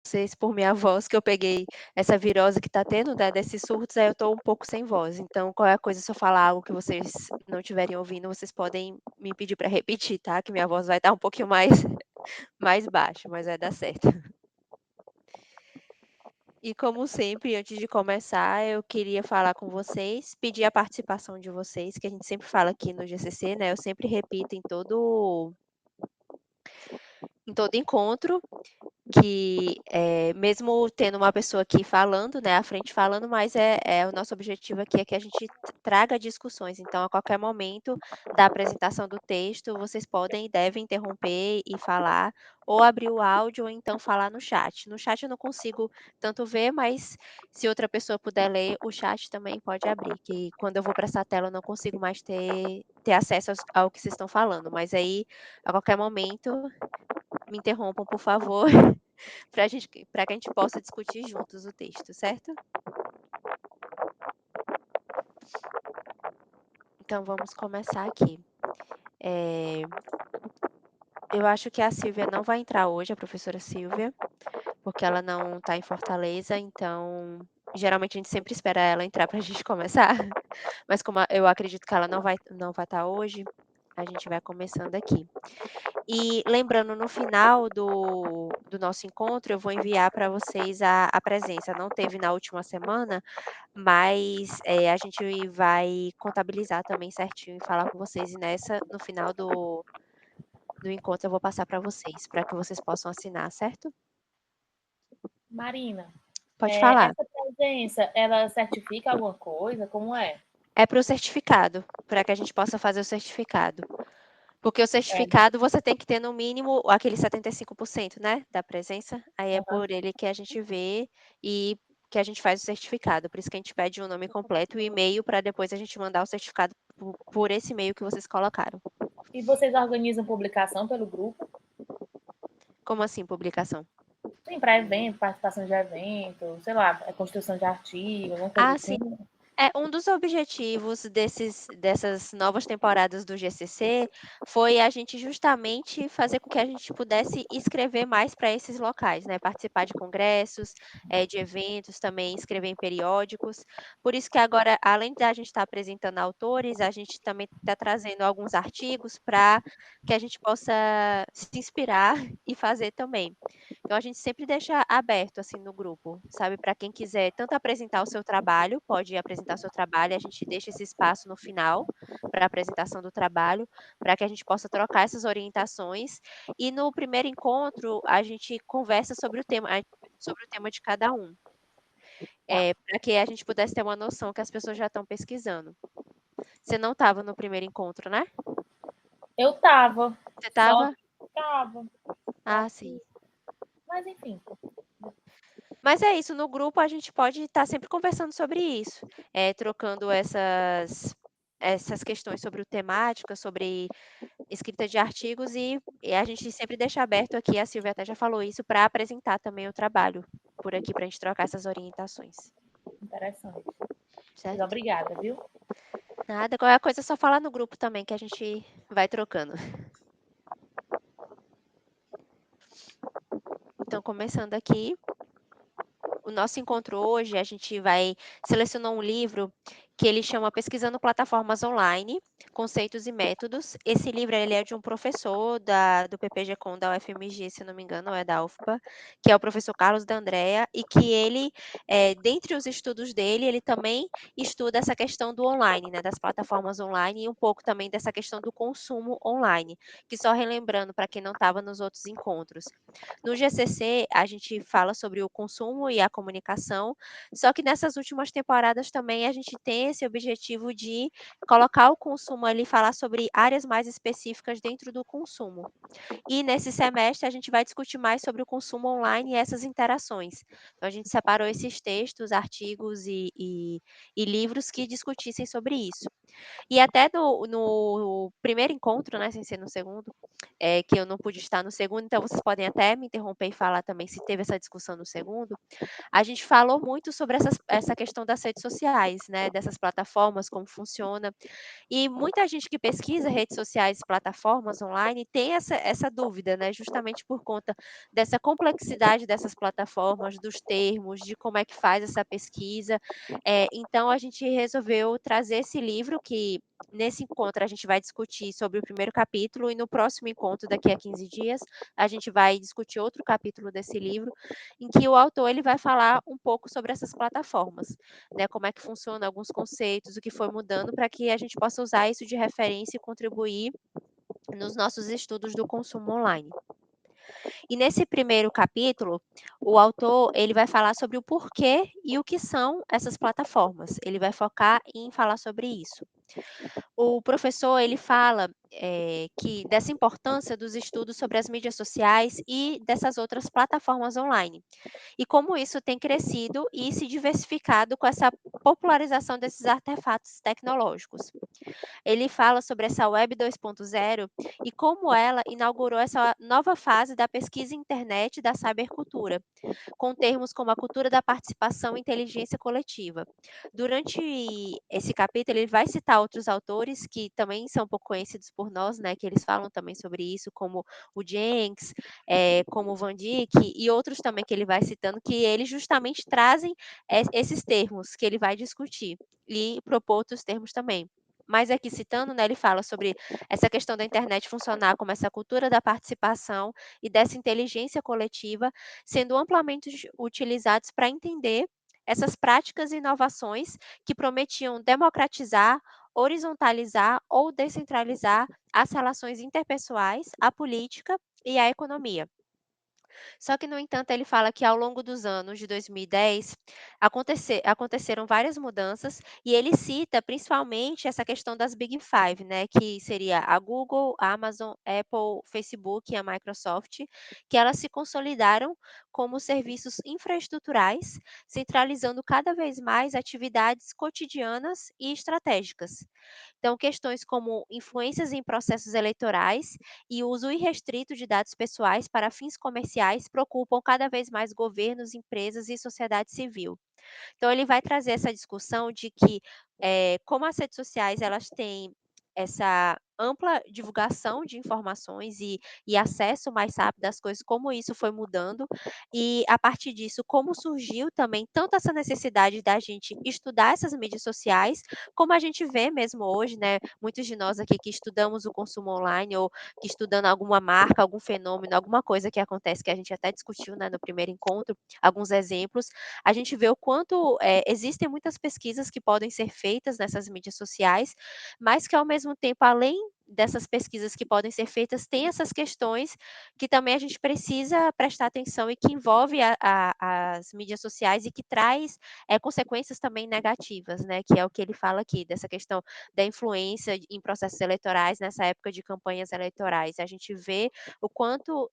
vocês por minha voz, que eu peguei essa virose que tá tendo, né, desses surtos, aí eu tô um pouco sem voz. Então, qualquer coisa, se eu falar algo que vocês não estiverem ouvindo, vocês podem me pedir para repetir, tá? Que minha voz vai estar um pouquinho mais, mais baixa, mas vai dar certo. E como sempre, antes de começar, eu queria falar com vocês, pedir a participação de vocês, que a gente sempre fala aqui no GCC, né? Eu sempre repito em todo encontro, que, mesmo tendo uma pessoa aqui falando, né, à frente falando, mas o nosso objetivo aqui é que a gente traga discussões. Então, a qualquer momento da apresentação do texto, vocês podem e devem interromper e falar, ou abrir o áudio, ou então falar no chat. No chat eu não consigo tanto ver, mas se outra pessoa puder ler, o chat também pode abrir, que quando eu vou para essa tela eu não consigo mais ter acesso ao que vocês estão falando. Mas aí, a qualquer momento, me interrompam, por favor, para que a gente possa discutir juntos o texto, certo? Então vamos começar aqui. Eu acho que a Silvia não vai entrar hoje, a professora Silvia, porque ela não está em Fortaleza, então geralmente a gente sempre espera ela entrar para a gente começar, mas como eu acredito que ela não vai estar hoje, a gente vai começando aqui. E lembrando, no final do nosso encontro, eu vou enviar para vocês a presença. Não teve na última semana, mas a gente vai contabilizar também certinho e falar com vocês. E no final do encontro, eu vou passar para vocês, para que vocês possam assinar, certo? Marina, Pode falar. essa presença, ela certifica alguma coisa? Como é? É para o certificado, para que a gente possa fazer o certificado. Porque o É, certificado você tem que ter no mínimo aquele 75%, né, da presença. Aí é aham. por ele que a gente vê e que a gente faz o certificado. Por isso que a gente pede o nome completo e o e-mail para depois a gente mandar o certificado por esse e-mail que vocês colocaram. E vocês organizam publicação pelo grupo? Como assim, publicação? Sim, para evento, participação de evento, sei lá, construção de artigo, alguma coisa Ah, sim. assim. Um dos objetivos dessas novas temporadas do GCC foi a gente justamente fazer com que a gente pudesse escrever mais para esses locais, né? Participar de congressos, de eventos, também escrever em periódicos. Por isso que agora, além da gente estar apresentando autores, a gente também está trazendo alguns artigos para que a gente possa se inspirar e fazer também. Então a gente sempre deixa aberto assim no grupo, sabe, para quem quiser tanto apresentar o seu trabalho, pode apresentar o seu trabalho, a gente deixa esse espaço no final para a apresentação do trabalho, para que a gente possa trocar essas orientações. E no primeiro encontro a gente conversa sobre o tema de cada um, Tá. para que a gente pudesse ter uma noção que as pessoas já estão pesquisando. Você não estava no primeiro encontro, né? Eu tava, Você só estava? que tava, só Ah, sim. que, mas enfim. Mas é isso, no grupo a gente pode estar sempre conversando sobre isso, trocando essas questões sobre o temática, sobre escrita de artigos e a gente sempre deixa aberto aqui, a Silvia até já falou isso, para apresentar também o trabalho por aqui, para a gente trocar essas orientações, Interessante. Mas certo? obrigada, viu? Nada, qualquer coisa é só falar no grupo também que a gente vai trocando. Então, começando aqui, o nosso encontro hoje, a gente vai selecionar um livro que ele chama Pesquisando Plataformas Online, Conceitos e Métodos. Esse livro ele é de um professor do PPG-Com da UFMG, se não me engano, ou é da UFPA, que é o professor Carlos D'Andrea, e que ele, dentre os estudos dele, ele também estuda essa questão do online, né, das plataformas online, e um pouco também dessa questão do consumo online, que só relembrando para quem não estava nos outros encontros. No GCC, a gente fala sobre o consumo e a comunicação, só que nessas últimas temporadas também a gente tem esse objetivo de colocar o consumo ali, falar sobre áreas mais específicas dentro do consumo. E nesse semestre a gente vai discutir mais sobre o consumo online e essas interações. Então a gente separou esses textos, artigos e livros que discutissem sobre isso. E até no primeiro encontro, né, sem ser no segundo, que eu não pude estar no segundo, então vocês podem até me interromper e falar também se teve essa discussão no segundo. A gente falou muito sobre essa questão das redes sociais, né, dessas plataformas, como funciona. E muita gente que pesquisa redes sociais, plataformas online, tem essa dúvida, né, justamente por conta dessa complexidade dessas plataformas, dos termos, de como é que faz essa pesquisa. Então a gente resolveu trazer esse livro que nesse encontro a gente vai discutir sobre o primeiro capítulo e no próximo encontro, daqui a 15 dias, a gente vai discutir outro capítulo desse livro, em que o autor ele vai falar um pouco sobre essas plataformas, né, como é que funciona alguns conceitos, o que foi mudando para que a gente possa usar isso de referência e contribuir nos nossos estudos do consumo online. E nesse primeiro capítulo, o autor ele vai falar sobre o porquê e o que são essas plataformas. Ele vai focar em falar sobre isso. O professor ele fala que dessa importância dos estudos sobre as mídias sociais e dessas outras plataformas online e como isso tem crescido e se diversificado com essa popularização desses artefatos tecnológicos. Ele fala sobre essa Web 2.0 e como ela inaugurou essa nova fase da pesquisa internet e da cybercultura, com termos como a cultura da participação e inteligência coletiva. Durante esse capítulo, ele vai citar outros autores que também são um pouco conhecidos por nós, né, que eles falam também sobre isso, como o Jenks, como o Van Dijk e outros também que ele vai citando, que eles justamente trazem esses termos que ele vai discutir e propor outros termos também. Mas aqui citando, né, ele fala sobre essa questão da internet funcionar como essa cultura da participação e dessa inteligência coletiva, sendo amplamente utilizados para entender essas práticas e inovações que prometiam democratizar, horizontalizar ou descentralizar as relações interpessoais, a política e a economia. Só que, no entanto, ele fala que ao longo dos anos de 2010 aconteceram várias mudanças e ele cita principalmente essa questão das Big Five, né, que seria a Google, a Amazon, Apple, Facebook e a Microsoft, que elas se consolidaram como serviços infraestruturais, centralizando cada vez mais atividades cotidianas e estratégicas. Então, questões como influências em processos eleitorais e uso irrestrito de dados pessoais para fins comerciais preocupam cada vez mais governos, empresas e sociedade civil. Então ele vai trazer essa discussão de que, como as redes sociais elas têm essa ampla divulgação de informações e acesso mais rápido às coisas, como isso foi mudando, e a partir disso, como surgiu também tanto essa necessidade da gente estudar essas mídias sociais, como a gente vê mesmo hoje, né, muitos de nós aqui que estudamos o consumo online ou que estudando alguma marca, algum fenômeno, alguma coisa que acontece, que a gente até discutiu, né, no primeiro encontro, alguns exemplos, a gente vê o quanto, existem muitas pesquisas que podem ser feitas nessas mídias sociais, mas que ao mesmo tempo, além dessas pesquisas que podem ser feitas, tem essas questões que também a gente precisa prestar atenção e que envolve as mídias sociais e que traz, consequências também negativas, né, que é o que ele fala aqui, dessa questão da influência em processos eleitorais, nessa época de campanhas eleitorais. A gente vê o quanto,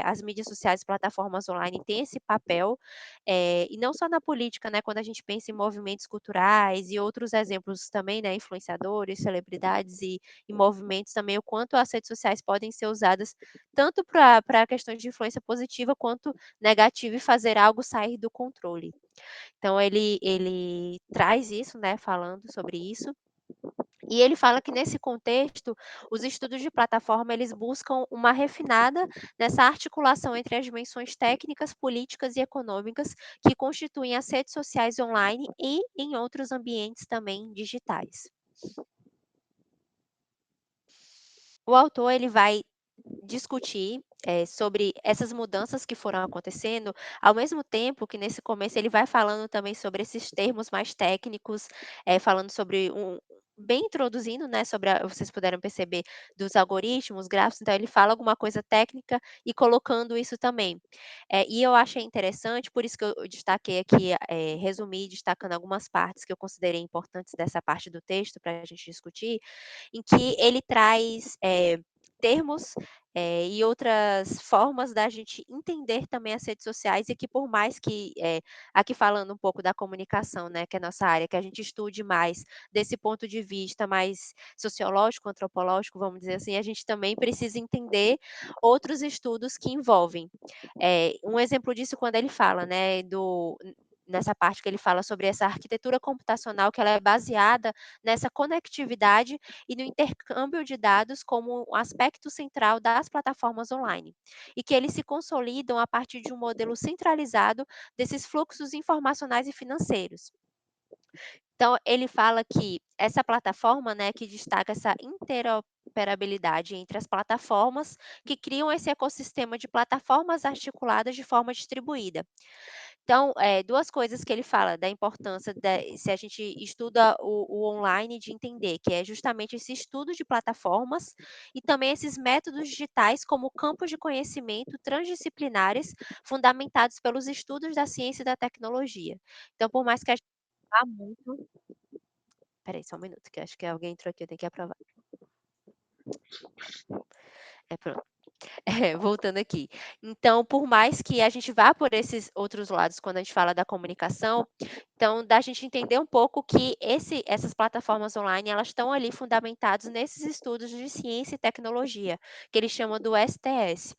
as mídias sociais e plataformas online têm esse papel, e não só na política, né, quando a gente pensa em movimentos culturais e outros exemplos também, né, influenciadores, celebridades e movimentos também, o quanto as redes sociais podem ser usadas tanto para questões de influência positiva quanto negativa e fazer algo sair do controle. Então ele traz isso, né, falando sobre isso, e ele fala que nesse contexto, os estudos de plataforma eles buscam uma refinada nessa articulação entre as dimensões técnicas, políticas e econômicas que constituem as redes sociais online e em outros ambientes também digitais. O autor ele vai discutir, sobre essas mudanças que foram acontecendo, ao mesmo tempo que nesse começo ele vai falando também sobre esses termos mais técnicos, falando sobre bem introduzindo, né, sobre vocês puderam perceber, dos algoritmos, gráficos, então ele fala alguma coisa técnica e colocando isso também. E eu achei interessante, por isso que eu destaquei aqui, resumi destacando algumas partes que eu considerei importantes dessa parte do texto para a gente discutir, em que ele traz, termos, e outras formas da gente entender também as redes sociais e que por mais que, aqui falando um pouco da comunicação, né, que é a nossa área, que a gente estude mais desse ponto de vista mais sociológico, antropológico, vamos dizer assim, a gente também precisa entender outros estudos que envolvem. Um exemplo disso quando ele fala, né, nessa parte que ele fala sobre essa arquitetura computacional que ela é baseada nessa conectividade e no intercâmbio de dados como um aspecto central das plataformas online, e que eles se consolidam a partir de um modelo centralizado desses fluxos informacionais e financeiros. Então, ele fala que essa plataforma, né, que destaca essa interoperabilidade entre as plataformas que criam esse ecossistema de plataformas articuladas de forma distribuída. Então, 2 coisas que ele fala da importância se a gente estuda o online, de entender, que é justamente esse estudo de plataformas e também esses métodos digitais como campos de conhecimento transdisciplinares fundamentados pelos estudos da ciência e da tecnologia. Então, por mais que a gente vá muito espera aí só um minuto, que eu acho que alguém entrou aqui, eu tenho que aprovar. Pronto. Voltando aqui. Então, por mais que a gente vá por esses outros lados quando a gente fala da comunicação, então da gente entender um pouco que essas plataformas online, elas estão ali fundamentadas nesses estudos de ciência e tecnologia, que eles chamam do STS.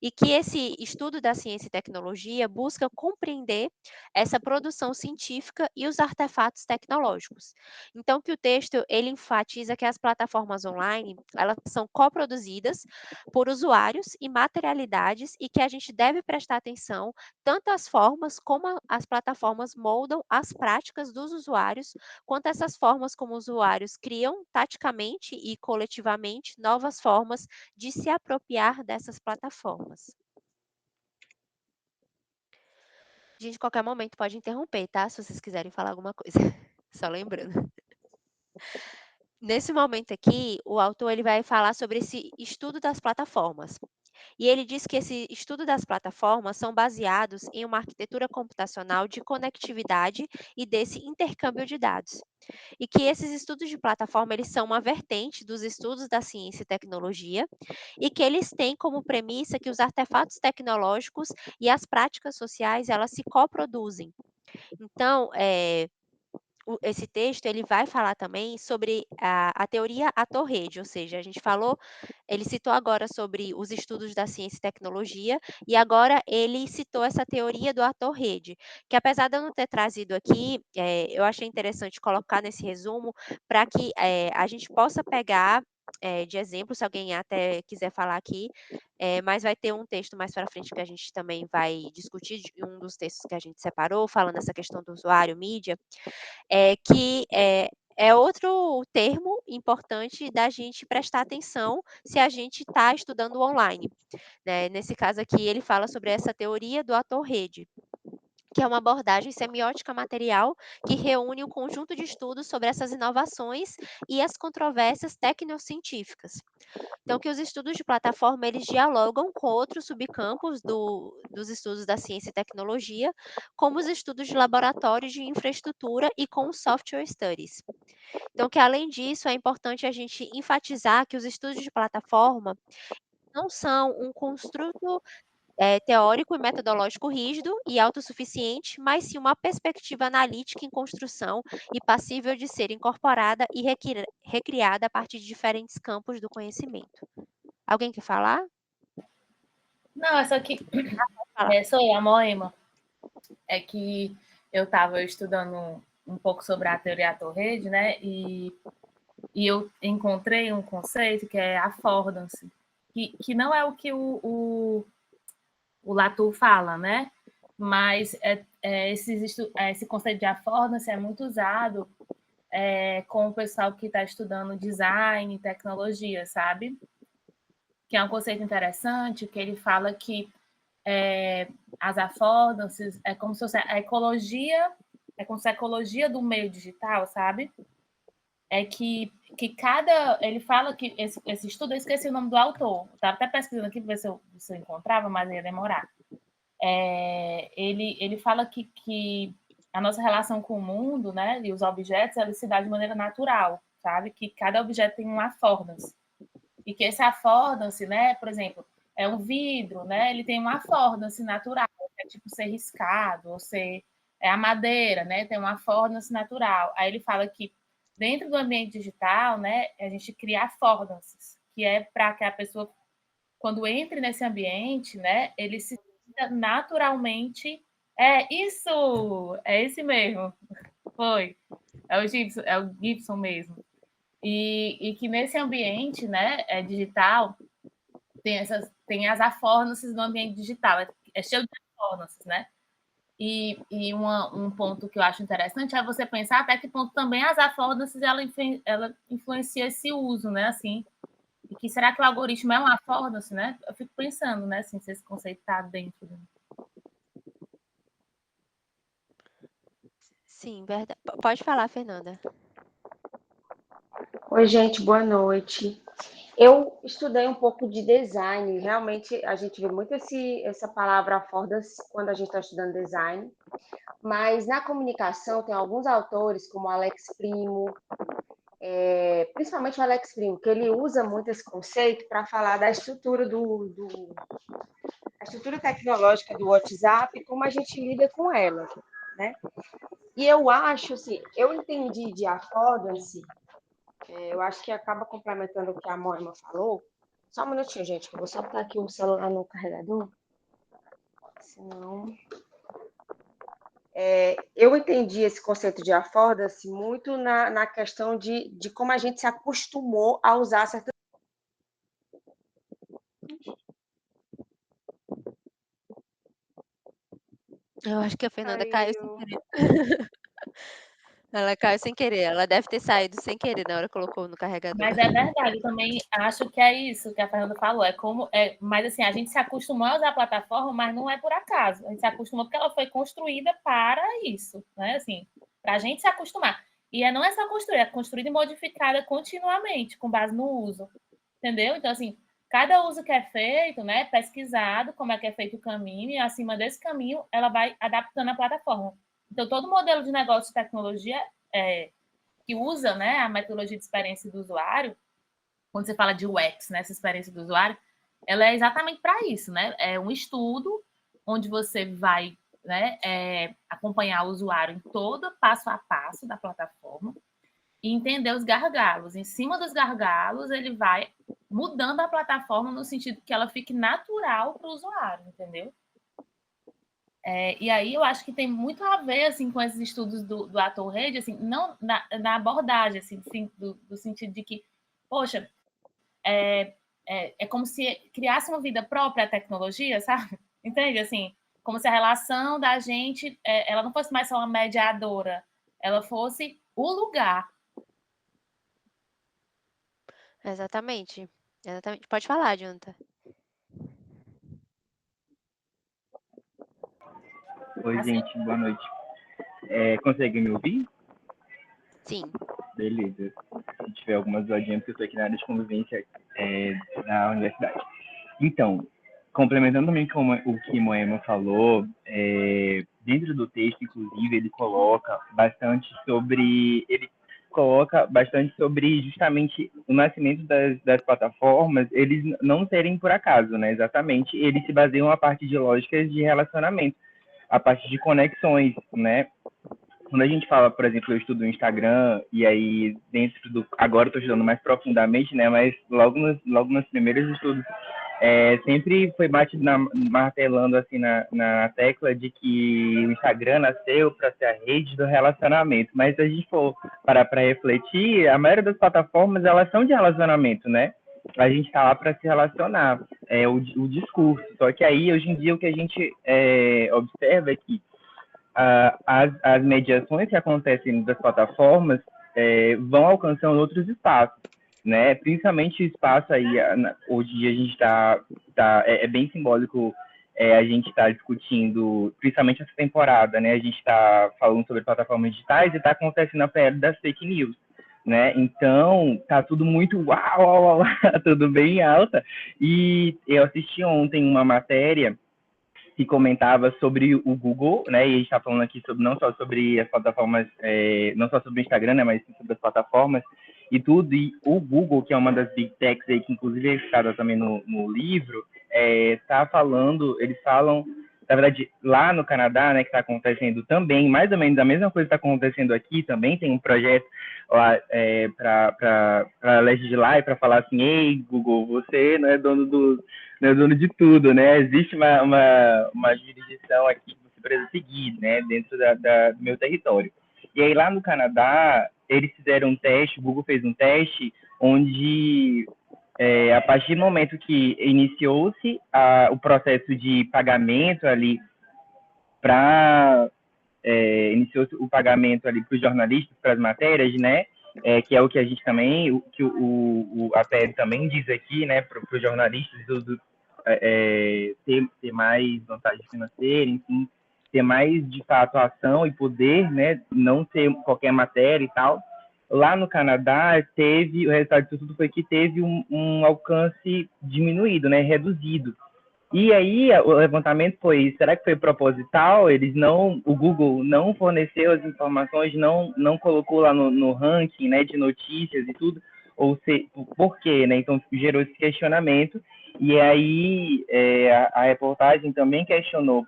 E que esse estudo da ciência e tecnologia busca compreender essa produção científica e os artefatos tecnológicos. Então, que o texto ele enfatiza que as plataformas online, elas são coproduzidas por usuários e materialidades e que a gente deve prestar atenção tanto às formas como as plataformas moldam as práticas dos usuários, quanto essas formas como usuários criam taticamente e coletivamente novas formas de se apropriar dessas plataformas. A gente, em qualquer momento, pode interromper, tá? Se vocês quiserem falar alguma coisa. Só lembrando. Nesse momento aqui, o autor ele vai falar sobre esse estudo das plataformas. E ele diz que esse estudo das plataformas são baseados em uma arquitetura computacional de conectividade e desse intercâmbio de dados. E que esses estudos de plataforma eles são uma vertente dos estudos da ciência e tecnologia e que eles têm como premissa que os artefatos tecnológicos e as práticas sociais elas se coproduzem. Então, esse texto ele vai falar também sobre a teoria ator-rede, ou seja, a gente falou, ele citou agora sobre os estudos da ciência e tecnologia, e agora ele citou essa teoria do ator-rede, que apesar de eu não ter trazido aqui, eu achei interessante colocar nesse resumo para que a gente possa pegar de exemplo, se alguém até quiser falar aqui, mas vai ter um texto mais para frente que a gente também vai discutir, um dos textos que a gente separou, falando essa questão do usuário, mídia, que é outro termo importante da gente prestar atenção se a gente está estudando online, né. Nesse caso aqui, ele fala sobre essa teoria do ator-rede, que é uma abordagem semiótica material que reúne um conjunto de estudos sobre essas inovações e as controvérsias tecnocientíficas. Então, que os estudos de plataforma, eles dialogam com outros subcampos dos estudos da ciência e tecnologia, como os estudos de laboratório de infraestrutura e com os software studies. Então, que além disso, é importante a gente enfatizar que os estudos de plataforma não são um construto teórico e metodológico rígido e autossuficiente, mas sim uma perspectiva analítica em construção e passível de ser incorporada e recriada a partir de diferentes campos do conhecimento. Alguém quer falar? Não, essa aqui Pode falar. sou eu, a Moema. É que eu estava estudando um pouco sobre a teoria ator-rede, né? E eu encontrei um conceito que é affordance, que não é o que o Latour fala, né? Mas esse conceito de affordance é muito usado com o pessoal que está estudando design e tecnologia, sabe? Que é um conceito interessante, que ele fala que as affordances é como se fosse a ecologia, é como se a ecologia do meio digital, sabe? É que cada. Ele fala que esse estudo, eu esqueci o nome do autor, estava até pesquisando aqui para ver se eu encontrava, mas ia demorar. Ele fala que a nossa relação com o mundo, né, e os objetos, eles se dá de maneira natural, sabe? Que cada objeto tem uma affordance. e que esse affordance, né, por exemplo, é um vidro, né, ele tem uma affordance natural, é tipo ser riscado, ou ser a madeira, né, tem uma affordance natural. Aí ele fala que dentro do ambiente digital, né, a gente cria affordances, que é para que a pessoa, quando entre nesse ambiente, né, ele se sinta naturalmente. É esse mesmo, foi. É o Gibson mesmo. E que nesse ambiente, né, digital, tem as affordances no ambiente digital, é cheio de affordances, né? Um ponto que eu acho interessante é você pensar até que ponto também as affordances ela influencia esse uso, né? Assim, e que será que o algoritmo é uma affordance, né? Eu fico pensando, né? Assim, se esse conceito está dentro. Sim, verdade. Pode falar, Fernanda. Oi, gente, boa noite. Eu estudei um pouco de design. Realmente, a gente vê muito essa palavra affordance quando a gente está estudando design. Mas na comunicação tem alguns autores, como Alex Primo, principalmente o Alex Primo, que ele usa muito esse conceito para falar da estrutura a estrutura tecnológica do WhatsApp e como a gente lida com ela, né? E eu acho, assim, eu entendi de affordance, eu acho que acaba complementando o que a Moema falou. Só um minutinho, gente, que eu vou só botar aqui o celular no carregador. Senão. Eu entendi esse conceito de affordance muito na questão de como a gente se acostumou a usar certas. Eu acho que a Fernanda caiu sem Caiu. querer. Ela caiu sem querer. Ela deve ter saído sem querer na hora que colocou no carregador. Mas é verdade, eu também acho que é isso que a Fernanda falou. Mas assim, a gente se acostumou a usar a plataforma, mas não é por acaso. A gente se acostumou porque ela foi construída para isso, né? Assim, para a gente se acostumar. E não é só construir, é construída e modificada continuamente, com base no uso. Entendeu? Então, assim, cada uso que é feito, né, pesquisado, como é que é feito o caminho, e acima desse caminho, ela vai adaptando a plataforma. Então, todo modelo de negócio de tecnologia que usa, né, a metodologia de experiência do usuário, quando você fala de UX, né, essa experiência do usuário, ela é exatamente para isso, né? É um estudo onde você vai, né, acompanhar o usuário em todo passo a passo da plataforma e entender os gargalos. Em cima dos gargalos, ele vai mudando a plataforma no sentido que ela fique natural para o usuário, entendeu? E aí eu acho que tem muito a ver assim com esses estudos do ator rede, assim, não na abordagem, assim, do sentido de que, poxa, é como se criasse uma vida própria a tecnologia, sabe? Entende? Assim, como se a relação da gente, ela não fosse mais só uma mediadora, ela fosse o lugar. Exatamente. Exatamente. Pode falar, Jonathan. Oi, gente, boa noite. Consegue me ouvir? Sim. Beleza. Se tiver algumas zoadinhas, porque eu estou aqui na área de convivência na universidade. Então, complementando também com o que Moema falou, dentro do texto, inclusive, ele coloca bastante sobre justamente o nascimento das plataformas, eles não serem por acaso, né? Exatamente, eles se baseiam a partir de lógicas de relacionamento, a partir de conexões, né? Quando a gente fala, por exemplo, eu estudo no Instagram, e aí agora eu estou estudando mais profundamente, né? Mas logo nos primeiros estudos, sempre foi martelando assim na tecla de que o Instagram nasceu para ser a rede do relacionamento. Mas se a gente for parar para refletir, a maioria das plataformas, elas são de relacionamento, né? A gente está lá para se relacionar, o discurso. Só que aí, hoje em dia, o que a gente observa é que as mediações que acontecem das plataformas vão alcançando outros espaços, né? Principalmente o espaço aí, hoje a gente é bem simbólico a gente está discutindo, principalmente essa temporada, né? A gente está falando sobre plataformas digitais e está acontecendo a PL das fake news, né? Então, tá tudo muito uau, uau, uau, tudo bem alta. E eu assisti ontem uma matéria que comentava sobre o Google, né? E a gente está falando aqui não só sobre as plataformas, não só sobre o Instagram, né? Mas sobre as plataformas. e tudo, e o Google, que é uma das big techs aí, que inclusive é citada também no livro, tá falando, eles falam, na verdade, lá no Canadá, né, que está acontecendo também, mais ou menos a mesma coisa está acontecendo aqui também, tem um projeto lá para legislar e para falar assim, ei, Google, você não é dono de tudo, né? Existe uma jurisdição aqui que você precisa seguir, né, dentro do meu território. E aí lá no Canadá, eles fizeram um teste, o Google fez um teste, onde a partir do momento que iniciou-se o processo de pagamento ali para iniciou-se o pagamento ali para os jornalistas, para as matérias, né? Que é o que a gente também, a PL também diz aqui, né? Para os jornalistas ter mais vantagem financeira, enfim, ter mais de fato ação e poder, né? Não ter qualquer matéria e tal. Lá no Canadá, o resultado disso tudo foi que teve um alcance diminuído, né? Reduzido. E aí o levantamento foi, será que foi proposital? O Google não forneceu as informações, não colocou lá no ranking, né, de notícias e tudo, por quê, né? Então gerou esse questionamento. E aí a reportagem também questionou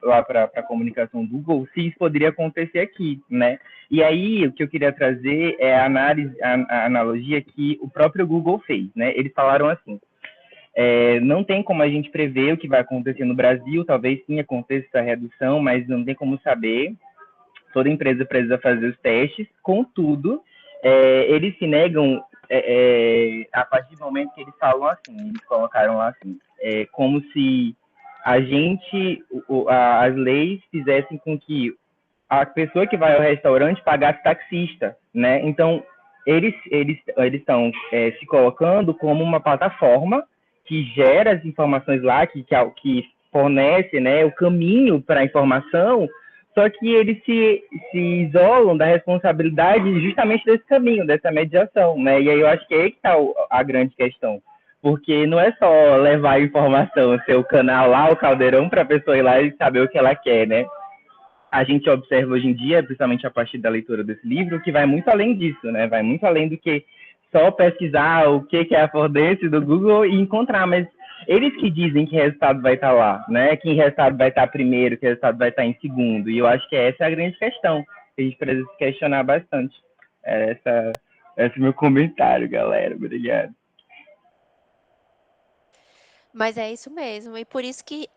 lá para a comunicação do Google se isso poderia acontecer aqui, né? E aí o que eu queria trazer é a analogia que o próprio Google fez, né? Eles falaram assim: não tem como a gente prever o que vai acontecer no Brasil, talvez sim aconteça essa redução, mas não tem como saber. Toda empresa precisa fazer os testes, contudo, eles se negam a partir do momento que eles falam assim, eles colocaram lá assim, como se as leis fizessem com que a pessoa que vai ao restaurante pagasse taxista, né? Então, eles estão se colocando como uma plataforma que gera as informações lá, que fornece, né, o caminho para a informação, só que eles se isolam da responsabilidade justamente desse caminho, dessa mediação, né? E aí eu acho que é aí que está a grande questão. Porque não é só levar a informação, ser o canal lá, o caldeirão, para a pessoa ir lá e saber o que ela quer, né? A gente observa hoje em dia, principalmente a partir da leitura desse livro, que vai muito além disso, né? Vai muito além do que só pesquisar o que é a Fordense do Google e encontrar, mas eles que dizem que resultado vai estar lá, né? Que resultado vai estar primeiro, que resultado vai estar em segundo. E eu acho que essa é a grande questão, que a gente precisa se questionar bastante. Esse é o meu comentário, galera. Obrigado. Mas é isso mesmo, e por isso que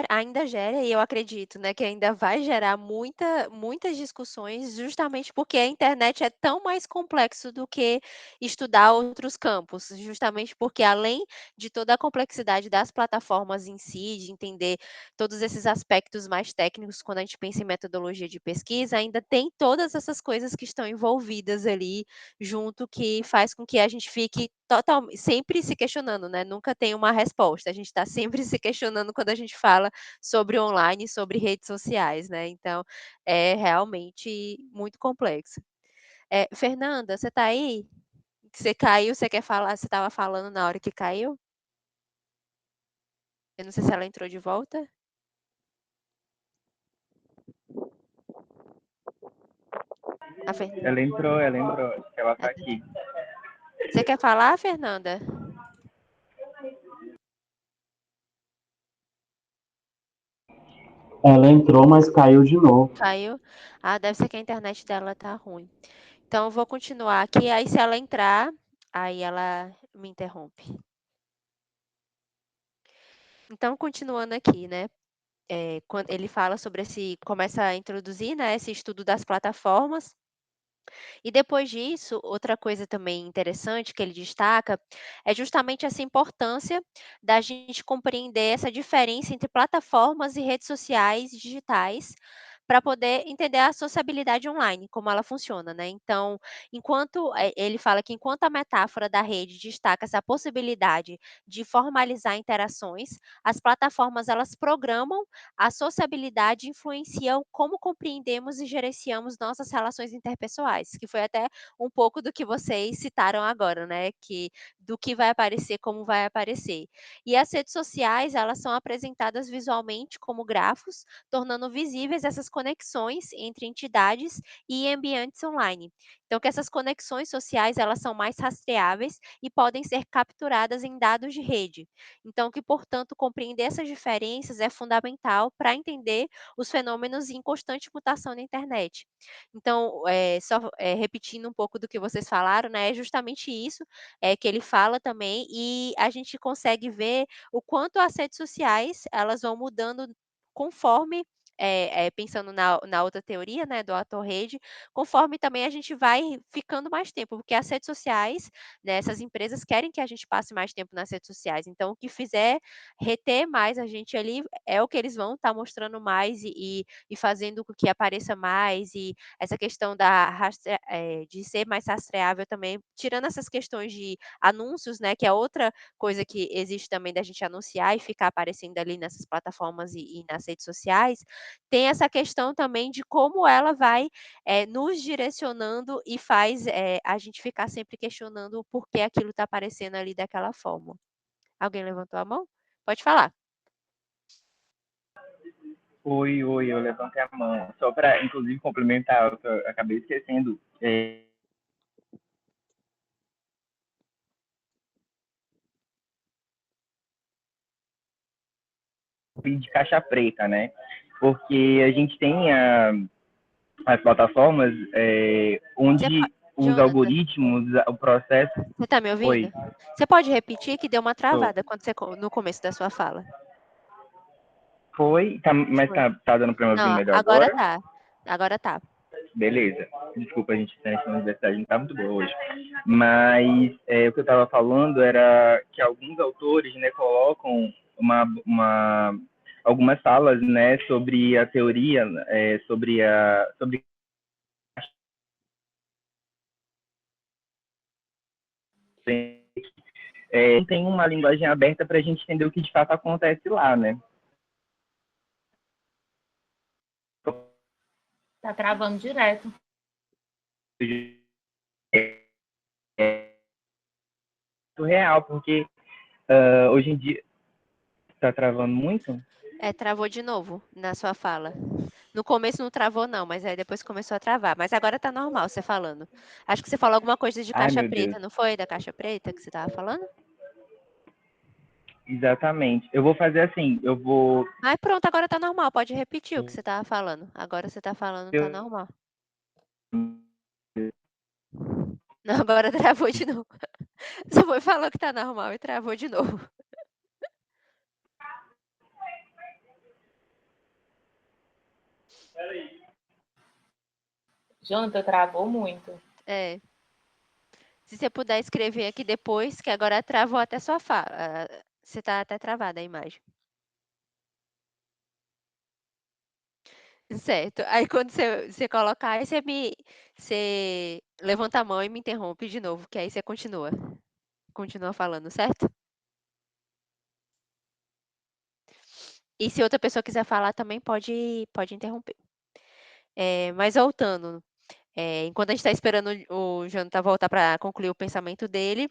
ainda gera, e eu acredito, né, que ainda vai gerar muitas discussões, justamente porque a internet é tão mais complexo do que estudar outros campos, justamente porque além de toda a complexidade das plataformas em si, de entender todos esses aspectos mais técnicos, quando a gente pensa em metodologia de pesquisa, ainda tem todas essas coisas que estão envolvidas ali junto, que faz com que a gente fique sempre se questionando, né? Nunca tem uma resposta. A gente está sempre se questionando quando a gente fala sobre online, sobre redes sociais, né? Então, é realmente muito complexo. Fernanda, você está aí? Você caiu? Você quer falar? Você estava falando na hora que caiu? Eu não sei se ela entrou de volta. A Fernanda. Ela entrou, acho que ela está aqui. Você quer falar, Fernanda? Ela entrou, mas caiu de novo. Caiu? Ah, deve ser que a internet dela tá ruim. Então, eu vou continuar aqui. Aí, se ela entrar, aí ela me interrompe. Então, continuando aqui, né? Quando ele fala sobre começa a introduzir, né, esse estudo das plataformas. E depois disso, outra coisa também interessante que ele destaca é justamente essa importância da gente compreender essa diferença entre plataformas e redes sociais digitais para poder entender a sociabilidade online, como ela funciona, né? Então, ele fala que enquanto a metáfora da rede destaca essa possibilidade de formalizar interações, as plataformas elas programam a sociabilidade, e influenciam como compreendemos e gerenciamos nossas relações interpessoais, que foi até um pouco do que vocês citaram agora, né? Do que vai aparecer, como vai aparecer. E as redes sociais, elas são apresentadas visualmente como grafos, tornando visíveis essas conexões entre entidades e ambientes online. Então, que essas conexões sociais elas são mais rastreáveis e podem ser capturadas em dados de rede. Então, que, portanto, compreender essas diferenças é fundamental para entender os fenômenos em constante mutação na internet. Então, repetindo um pouco do que vocês falaram, né, é justamente isso que ele fala também, e a gente consegue ver o quanto as redes sociais elas vão mudando conforme pensando na outra teoria, né, do ator-rede, conforme também a gente vai ficando mais tempo, porque as redes sociais, né, essas empresas querem que a gente passe mais tempo nas redes sociais, então o que fizer reter mais a gente ali é o que eles vão estar mostrando mais e fazendo com que apareça mais, e essa questão de ser mais rastreável também, tirando essas questões de anúncios, né, que é outra coisa que existe também da gente anunciar e ficar aparecendo ali nessas plataformas e nas redes sociais, tem essa questão também de como ela vai, nos direcionando e faz, a gente ficar sempre questionando o porquê aquilo está aparecendo ali daquela forma. Alguém levantou a mão? Pode falar. Oi, eu levantei a mão. Só para, inclusive, complementar, eu acabei esquecendo. De caixa preta, né? Porque a gente tem as plataformas Você po onde os Jonathan, algoritmos, o processo. você está me ouvindo? Oi, Você pode repetir que deu uma tô. travada quando no começo da sua fala. Foi, mas Foi. tá dando para me ouvir Não, melhor agora agora? tá. Agora tá. Beleza. Desculpa, a gente na universidade não tá muito boa hoje. Mas o que eu estava falando era que alguns autores, né, colocam algumas falas, né, sobre a teoria, sobre não tem uma linguagem aberta para a gente entender o que de fato acontece lá, né? Tá travando direto. É surreal, porque hoje em dia está travando muito. Travou de novo na sua fala. No começo não travou não, mas aí depois começou a travar. Mas agora tá normal você falando. Acho que você falou alguma coisa de Ai, caixa meu Deus. preta, não foi? Da caixa preta que você estava falando? Exatamente. Eu vou fazer assim, eu vou. Ai, pronto, agora tá normal. Pode repetir o que você estava falando. Agora você tá falando, tá normal. Não, agora travou de novo. Você foi falou que tá normal e travou de novo. Jonathan, travou muito. É. Se você puder escrever aqui depois, que agora travou até sua fala. Você tá até travada a imagem. Certo. Aí quando você colocar, aí você levanta a mão e me interrompe de novo, que aí você continua falando, certo? E se outra pessoa quiser falar também pode interromper. Mas voltando, enquanto a gente está esperando o Jonathan voltar para concluir o pensamento dele,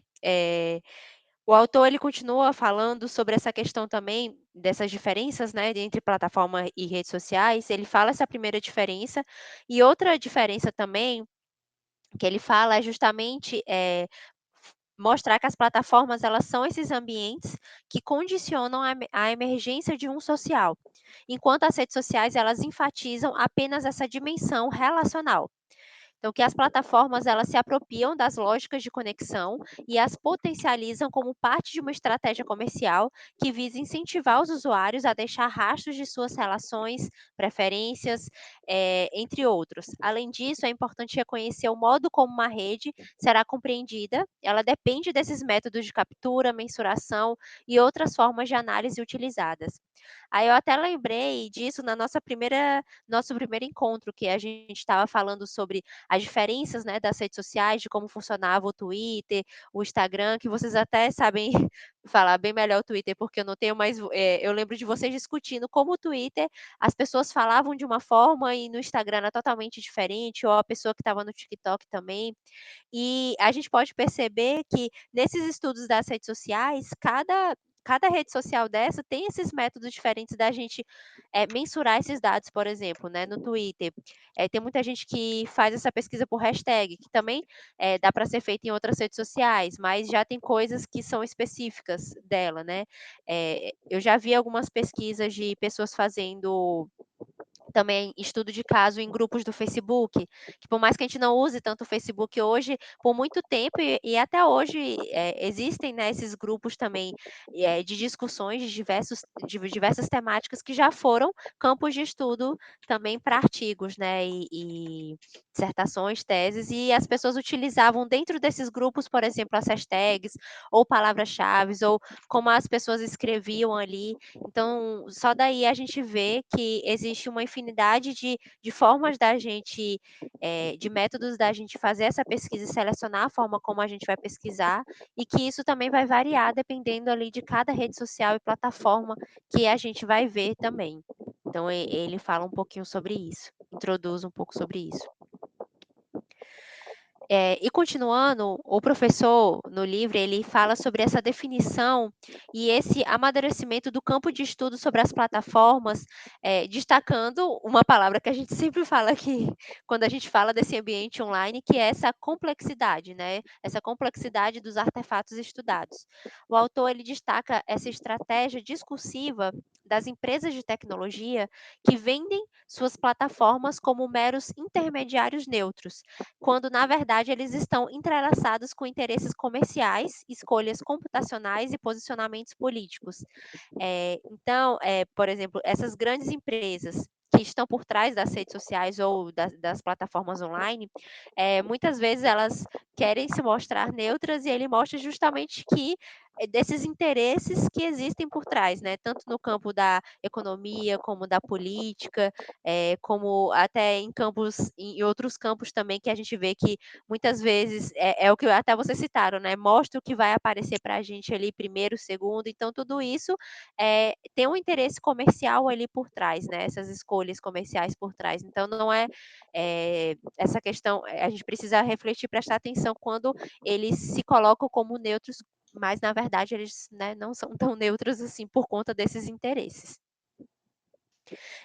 o autor ele continua falando sobre essa questão também dessas diferenças, né, entre plataforma e redes sociais. Ele fala essa primeira diferença e outra diferença também que ele fala é justamente, mostrar que as plataformas elas são esses ambientes que condicionam a emergência de um social, enquanto as redes sociais elas enfatizam apenas essa dimensão relacional. Então, que as plataformas elas se apropriam das lógicas de conexão e as potencializam como parte de uma estratégia comercial que visa incentivar os usuários a deixar rastros de suas relações, preferências, entre outros. Além disso, é importante reconhecer o modo como uma rede será compreendida. Ela depende desses métodos de captura, mensuração e outras formas de análise utilizadas. Aí eu até lembrei disso na nosso primeiro encontro, que a gente estava falando sobre as diferenças, né, das redes sociais, de como funcionava o Twitter, o Instagram, que vocês até sabem falar bem melhor o Twitter, porque eu não tenho mais. Eu lembro de vocês discutindo como o Twitter, as pessoas falavam de uma forma e no Instagram era totalmente diferente, ou a pessoa que estava no TikTok também. E a gente pode perceber que nesses estudos das redes sociais, cada cada rede social dessa tem esses métodos diferentes da gente mensurar esses dados, por exemplo, né, no Twitter. Tem muita gente que faz essa pesquisa por hashtag, que também dá para ser feita em outras redes sociais, mas já tem coisas que são específicas dela, né? Eu já vi algumas pesquisas de pessoas fazendo também estudo de caso em grupos do Facebook, que por mais que a gente não use tanto o Facebook hoje, por muito tempo e até hoje existem, né, esses grupos também de discussões de diversas temáticas que já foram campos de estudo também para artigos, né, e dissertações, teses, e as pessoas utilizavam dentro desses grupos, por exemplo, as hashtags ou palavras-chave, ou como as pessoas escreviam ali. Então, só daí a gente vê que existe uma infinidade de formas da gente, de métodos da gente fazer essa pesquisa e selecionar a forma como a gente vai pesquisar, e que isso também vai variar dependendo ali de cada rede social e plataforma que a gente vai ver também. Então, ele fala um pouquinho sobre isso, introduz um pouco sobre isso. E continuando, o professor, no livro, ele fala sobre essa definição e esse amadurecimento do campo de estudo sobre as plataformas, destacando uma palavra que a gente sempre fala aqui, quando a gente fala desse ambiente online, que é essa complexidade, né? Essa complexidade dos artefatos estudados. O autor, ele destaca essa estratégia discursiva das empresas de tecnologia que vendem suas plataformas como meros intermediários neutros, quando na verdade eles estão entrelaçados com interesses comerciais, escolhas computacionais e posicionamentos políticos. Então, por exemplo, essas grandes empresas que estão por trás das redes sociais ou das plataformas online, muitas vezes elas querem se mostrar neutras, e ele mostra justamente que desses interesses que existem por trás, né? Tanto no campo da economia, como da política, como até em outros campos também, que a gente vê que muitas vezes é o que até vocês citaram, né? Mostra o que vai aparecer para a gente ali primeiro, segundo. Então, tudo isso tem um interesse comercial ali por trás, né? Essas escolhas comerciais por trás. Então, não essa questão, a gente precisa refletir, prestar atenção quando eles se colocam como neutros, mas na verdade eles, né, não são tão neutros assim por conta desses interesses.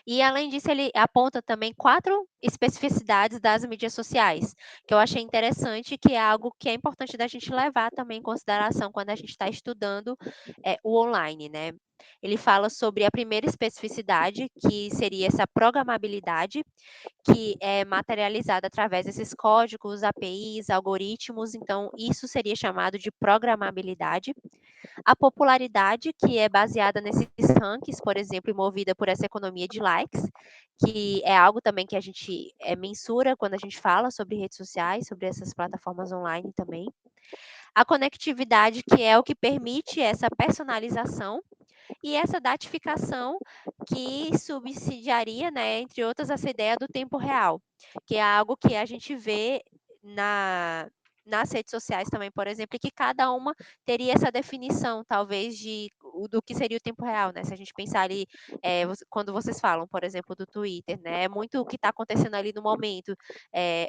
E além disso, ele aponta também 4 especificidades das mídias sociais, que eu achei interessante, que é algo que é importante da gente levar também em consideração quando a gente está estudando o online, né? Ele fala sobre a primeira especificidade, que seria essa programabilidade, que é materializada através desses códigos, APIs, algoritmos. Então, isso seria chamado de programabilidade. A popularidade, que é baseada nesses rankings, por exemplo, e movida por essa economia de likes, que é algo também que a gente mensura quando a gente fala sobre redes sociais, sobre essas plataformas online também. A conectividade, que é o que permite essa personalização, e essa datificação, que subsidiaria, né, entre outras, essa ideia do tempo real, que é algo que a gente vê nas redes sociais também, por exemplo, e que cada uma teria essa definição, talvez, do que seria o tempo real, né? Se a gente pensar ali, quando vocês falam, por exemplo, do Twitter, né? É muito o que está acontecendo ali no momento.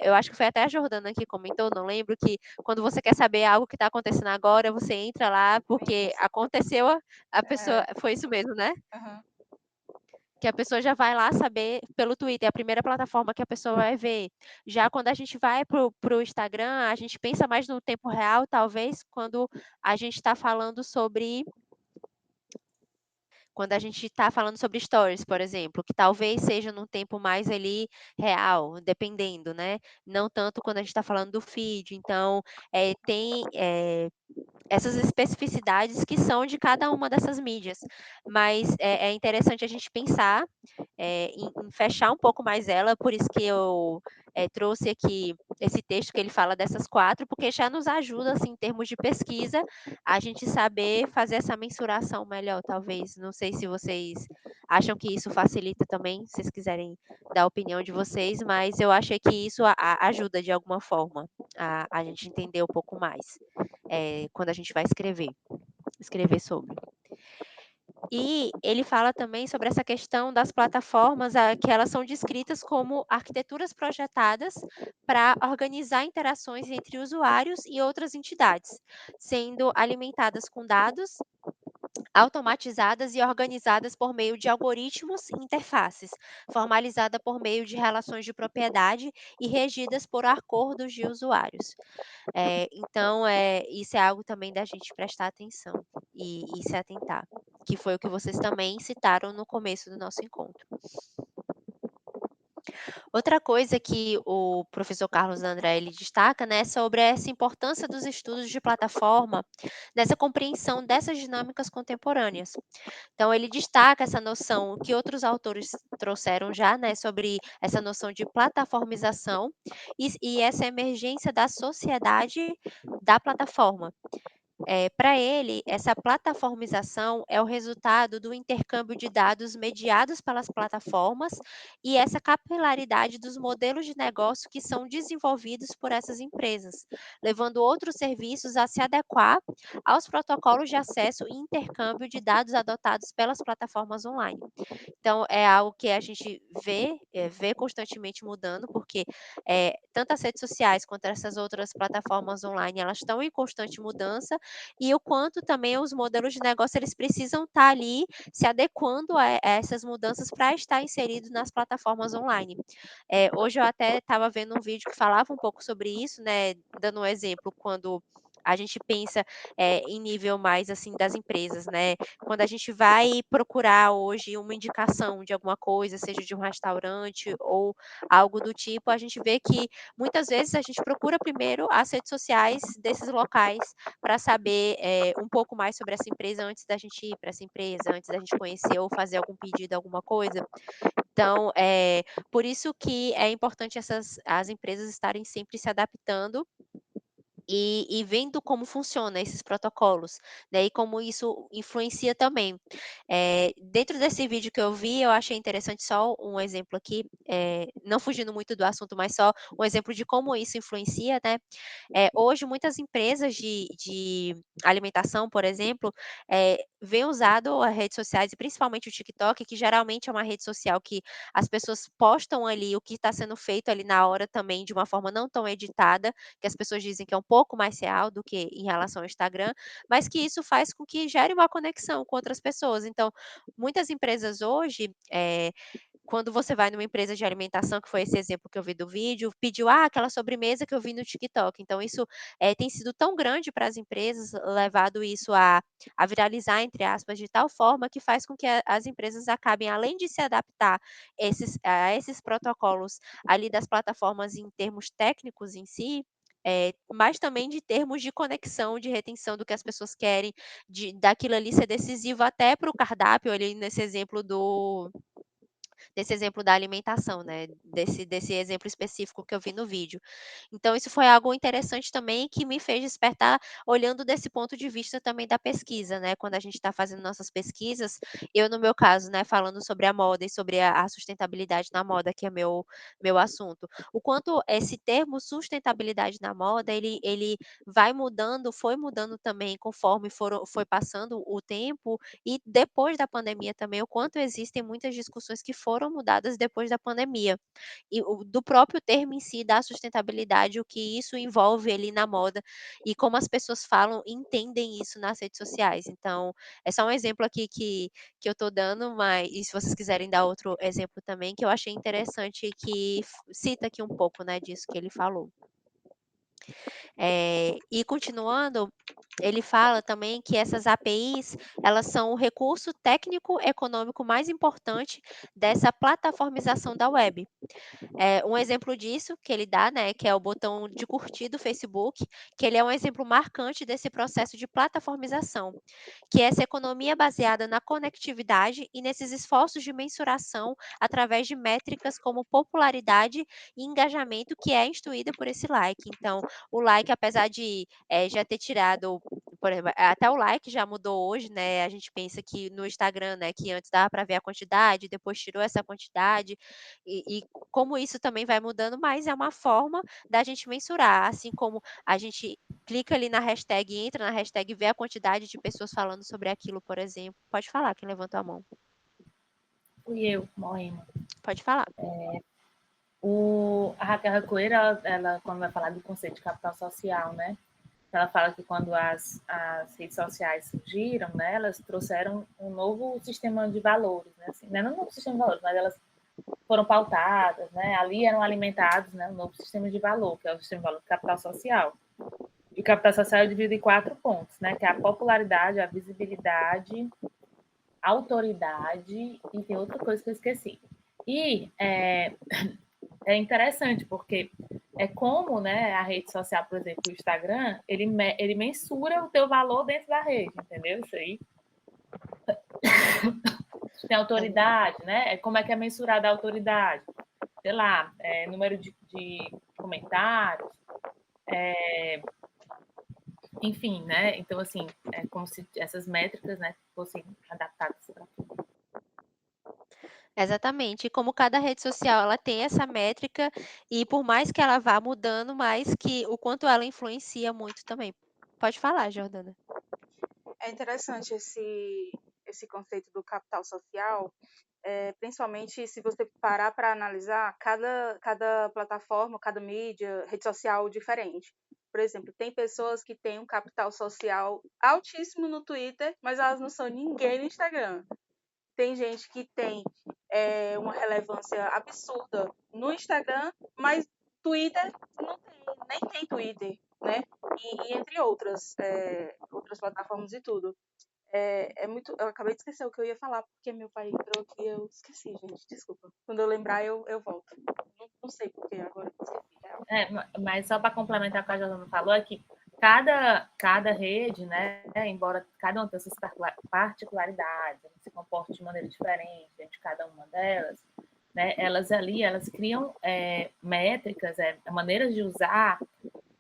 Eu acho que foi até a Jordana que comentou, não lembro, que quando você quer saber algo que está acontecendo agora, você entra lá porque aconteceu a pessoa, foi isso mesmo, né? Aham. Que a pessoa já vai lá saber pelo Twitter, é a primeira plataforma que a pessoa vai ver. Já quando a gente vai pro Instagram, a gente pensa mais no tempo real, talvez, a gente está falando sobre quando a gente está falando sobre stories, por exemplo, que talvez seja num tempo mais ali real, dependendo, né? Não tanto quando a gente está falando do feed. Então, tem essas especificidades que são de cada uma dessas mídias. Mas é interessante a gente pensar em fechar um pouco mais ela, por isso que eu trouxe aqui esse texto que ele fala dessas 4, porque já nos ajuda, assim, em termos de pesquisa, a gente saber fazer essa mensuração melhor, talvez. Não sei se vocês acham que isso facilita também, se vocês quiserem dar a opinião de vocês, mas eu achei que isso ajuda de alguma forma a gente entender um pouco mais quando a gente vai escrever sobre. E ele fala também sobre essa questão das plataformas, que elas são descritas como arquiteturas projetadas para organizar interações entre usuários e outras entidades, sendo alimentadas com dados automatizadas e organizadas por meio de algoritmos e interfaces, formalizada por meio de relações de propriedade e regidas por acordos de usuários. Então, isso é algo também da gente prestar atenção e se atentar, que foi o que vocês também citaram no começo do nosso encontro. Outra coisa que o professor Carlos André ele destaca, né, sobre essa importância dos estudos de plataforma, nessa compreensão dessas dinâmicas contemporâneas. Então, ele destaca essa noção que outros autores trouxeram já, né, sobre essa noção de plataformização e essa emergência da sociedade da plataforma. Para ele, essa plataformização é o resultado do intercâmbio de dados mediados pelas plataformas e essa capilaridade dos modelos de negócio que são desenvolvidos por essas empresas, levando outros serviços a se adequar aos protocolos de acesso e intercâmbio de dados adotados pelas plataformas online. Então, é algo que a gente vê constantemente mudando, porque tanto as redes sociais quanto essas outras plataformas online, elas estão em constante mudança, e o quanto também os modelos de negócio eles precisam estar ali se adequando a essas mudanças para estar inseridos nas plataformas online. Hoje eu até estava vendo um vídeo que falava um pouco sobre isso, né, dando um exemplo, quando a gente pensa em nível mais assim das empresas, né? Quando a gente vai procurar hoje uma indicação de alguma coisa, seja de um restaurante ou algo do tipo, a gente vê que muitas vezes a gente procura primeiro as redes sociais desses locais para saber um pouco mais sobre essa empresa antes da gente ir para essa empresa, antes da gente conhecer ou fazer algum pedido, alguma coisa. Então, por isso que é importante as empresas estarem sempre se adaptando e vendo como funciona esses protocolos, né, e como isso influencia também. Dentro desse vídeo que eu vi, eu achei interessante só um exemplo aqui, não fugindo muito do assunto, mas só um exemplo de como isso influencia, né. Hoje muitas empresas de alimentação, por exemplo, vêm usado as redes sociais e principalmente o TikTok, que geralmente é uma rede social que as pessoas postam ali o que está sendo feito ali na hora também de uma forma não tão editada, que as pessoas dizem que é um pouco mais real do que em relação ao Instagram, mas que isso faz com que gere uma conexão com outras pessoas. Então, muitas empresas hoje, quando você vai numa empresa de alimentação, que foi esse exemplo que eu vi do vídeo, pediu: "Ah, aquela sobremesa que eu vi no TikTok". Então isso, tem sido tão grande para as empresas, levado isso a "viralizar", entre aspas, de tal forma que faz com que as empresas acabem, além de se adaptar a esses protocolos ali das plataformas em termos técnicos em si, mas também de termos de conexão, de retenção do que as pessoas querem, daquilo ali ser decisivo até para o cardápio ali nesse exemplo da alimentação, né, desse exemplo específico que eu vi no vídeo. Então isso foi algo interessante também que me fez despertar olhando desse ponto de vista também da pesquisa, né, quando a gente está fazendo nossas pesquisas, eu no meu caso, né, falando sobre a moda e sobre a sustentabilidade na moda, que é meu assunto. O quanto esse termo sustentabilidade na moda, ele vai mudando, foi mudando também conforme foi passando o tempo e depois da pandemia também, o quanto existem muitas discussões que foram mudadas depois da pandemia. E do próprio termo em si, da sustentabilidade, o que isso envolve ali na moda e como as pessoas falam e entendem isso nas redes sociais. Então, é só um exemplo aqui que eu estou dando, mas e se vocês quiserem dar outro exemplo também, que eu achei interessante que cita aqui um pouco, né, disso que ele falou. E continuando, ele fala também que essas APIs, elas são o recurso técnico econômico mais importante dessa plataformização da web. Um exemplo disso que ele dá, né, que é o botão de curtir do Facebook, que ele é um exemplo marcante desse processo de plataformização, que é essa economia baseada na conectividade e nesses esforços de mensuração através de métricas como popularidade e engajamento, que é instituída por esse like. Então, o like, apesar de já ter tirado, por exemplo, até o like já mudou hoje, né? A gente pensa que no Instagram, né, que antes dava para ver a quantidade, depois tirou essa quantidade, e como isso também vai mudando, mas é uma forma da gente mensurar, assim como a gente clica ali na hashtag, entra na hashtag e vê a quantidade de pessoas falando sobre aquilo, por exemplo. Pode falar, quem levantou a mão. Fui eu, Moema. Pode falar. A Raquel Recoeira, ela, quando vai falar do conceito de capital social, né? ela fala que quando as redes sociais surgiram, né, elas trouxeram um novo sistema de valores, né, assim, não é um novo sistema de valores, mas elas foram pautadas, né, ali eram alimentados, né, um novo sistema de valor, que é o sistema de valor do capital social. E o capital social é dividido em 4 pontos, né, que é a popularidade, a visibilidade, a autoridade e tem outra coisa que eu esqueci. E é interessante, porque é como, né, a rede social, por exemplo, o Instagram, ele mensura o teu valor dentro da rede, entendeu? Isso aí. Tem autoridade, né? Como é que é mensurada a autoridade? Sei lá, número de comentários, enfim, né? Então, assim, é como se essas métricas, né, fossem adaptadas para tudo. Exatamente. E como cada rede social ela tem essa métrica, e por mais que ela vá mudando, mais que o quanto ela influencia muito também. Pode falar, Jordana. É interessante esse conceito do capital social, principalmente se você parar para analisar cada plataforma, cada mídia, rede social diferente. Por exemplo, tem pessoas que têm um capital social altíssimo no Twitter, mas elas não são ninguém no Instagram. Tem gente que tem uma relevância absurda no Instagram, mas Twitter não tem, nem tem Twitter, né? E entre outras plataformas e tudo. Muito. Eu acabei de esquecer o que eu ia falar, porque meu pai entrou aqui e eu esqueci, gente. Desculpa. Quando eu lembrar, eu volto. Não sei porquê, agora eu esqueci. Mas só para complementar o que a Jordana falou, é que cada rede, né, embora cada uma tenha suas particularidades, se comporte de maneira diferente entre cada uma delas, né, elas criam métricas, maneiras de usar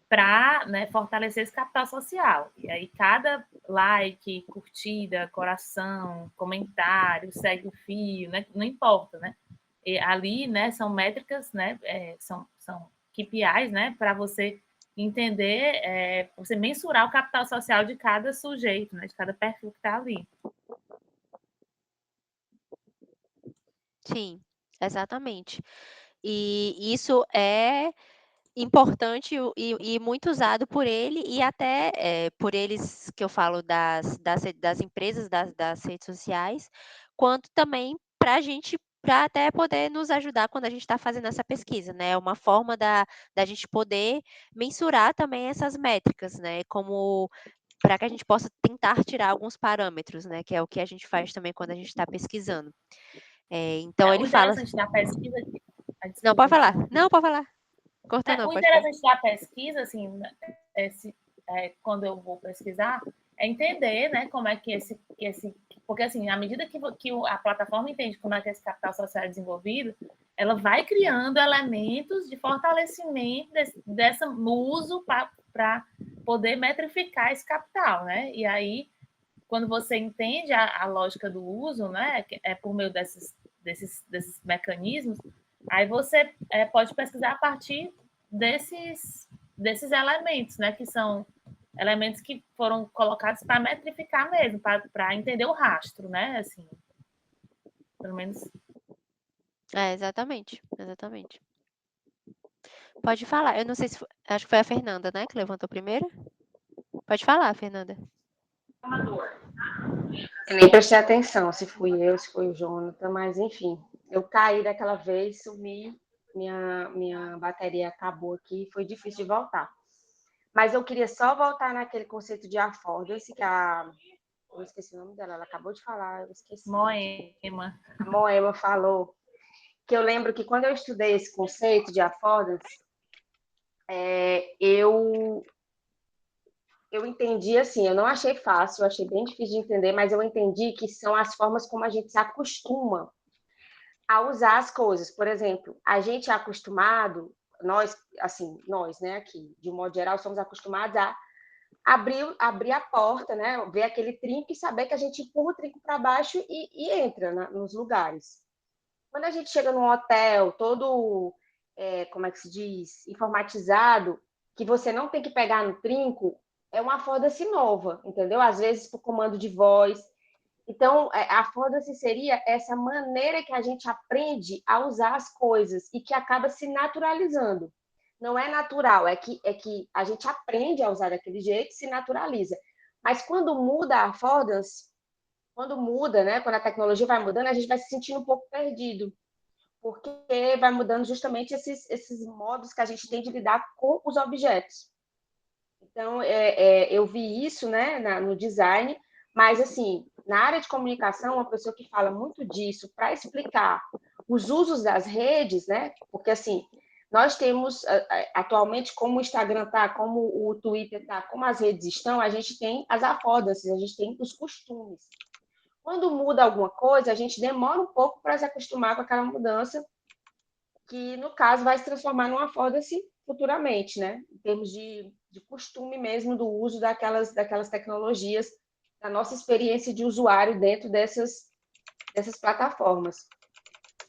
para, né, fortalecer esse capital social. E aí cada like, curtida, coração, comentário, segue o fio, né, não importa, né? E ali, né, são métricas, né, são KPIs, né, para você entender, você mensurar o capital social de cada sujeito, né, de cada perfil que está ali. Sim, exatamente. E isso é importante e muito usado por ele e até por eles que eu falo das empresas, das redes sociais, quanto também para a gente, para até poder nos ajudar quando a gente está fazendo essa pesquisa, né? É uma forma da gente poder mensurar também essas métricas, né? Como para que a gente possa tentar tirar alguns parâmetros, né? Que é o que a gente faz também quando a gente está pesquisando. Então O ele fala. interessante da pesquisa. Não, pode Desculpa, falar. Não, pode falar. Cortou não, O pode falar. interessante da pesquisa, assim, quando eu vou pesquisar, é entender, né, como é que porque assim, à medida que a plataforma entende como é que esse capital social é desenvolvido, ela vai criando elementos de fortalecimento desse uso para poder metrificar esse capital, né? E aí, quando você entende a lógica do uso, né, é por meio desses mecanismos, aí você pode pesquisar a partir desses elementos, né, que são elementos que foram colocados para metrificar mesmo, para entender o rastro, né, assim, pelo menos. Exatamente. Pode falar. Eu não sei se acho que foi a Fernanda, né, que levantou primeiro. Pode falar, Fernanda. Eu nem prestei atenção se fui eu, se foi o Jonathan, mas enfim, eu caí daquela vez, sumi, minha bateria acabou aqui, foi difícil de voltar. Mas eu queria só voltar naquele conceito de affordance que eu esqueci o nome dela, ela acabou de falar, eu esqueci. Moema. A Moema falou que eu lembro que quando eu estudei esse conceito de affordance, eu entendi assim, eu não achei fácil, eu achei bem difícil de entender, mas eu entendi que são as formas como a gente se acostuma a usar as coisas. Por exemplo, a gente é acostumado, nós, né, aqui, de um modo geral, somos acostumados a abrir a porta, né, ver aquele trinco e saber que a gente empurra o trinco para baixo e entra nos lugares. Quando a gente chega num hotel todo, como é que se diz, informatizado, que você não tem que pegar no trinco, é uma foda-se nova, entendeu? Às vezes por comando de voz. Então, a foda-se seria essa maneira que a gente aprende a usar as coisas e que acaba se naturalizando. não é natural, é que a gente aprende a usar daquele jeito, se naturaliza. Mas quando muda a affordance, quando muda, né, quando a tecnologia vai mudando, a gente vai se sentindo um pouco perdido, porque vai mudando justamente esses modos que a gente tem de lidar com os objetos. Então, eu vi isso, né, no design, mas, assim, na área de comunicação, uma pessoa que fala muito disso para explicar os usos das redes, né, porque, assim, nós temos, atualmente, como o Instagram está, como o Twitter está, como as redes estão, a gente tem as affordances, a gente tem os costumes. Quando muda alguma coisa, a gente demora um pouco para se acostumar com aquela mudança, que, no caso, vai se transformar numa affordance futuramente, né? Em termos de costume mesmo do uso daquelas tecnologias, da nossa experiência de usuário dentro dessas plataformas.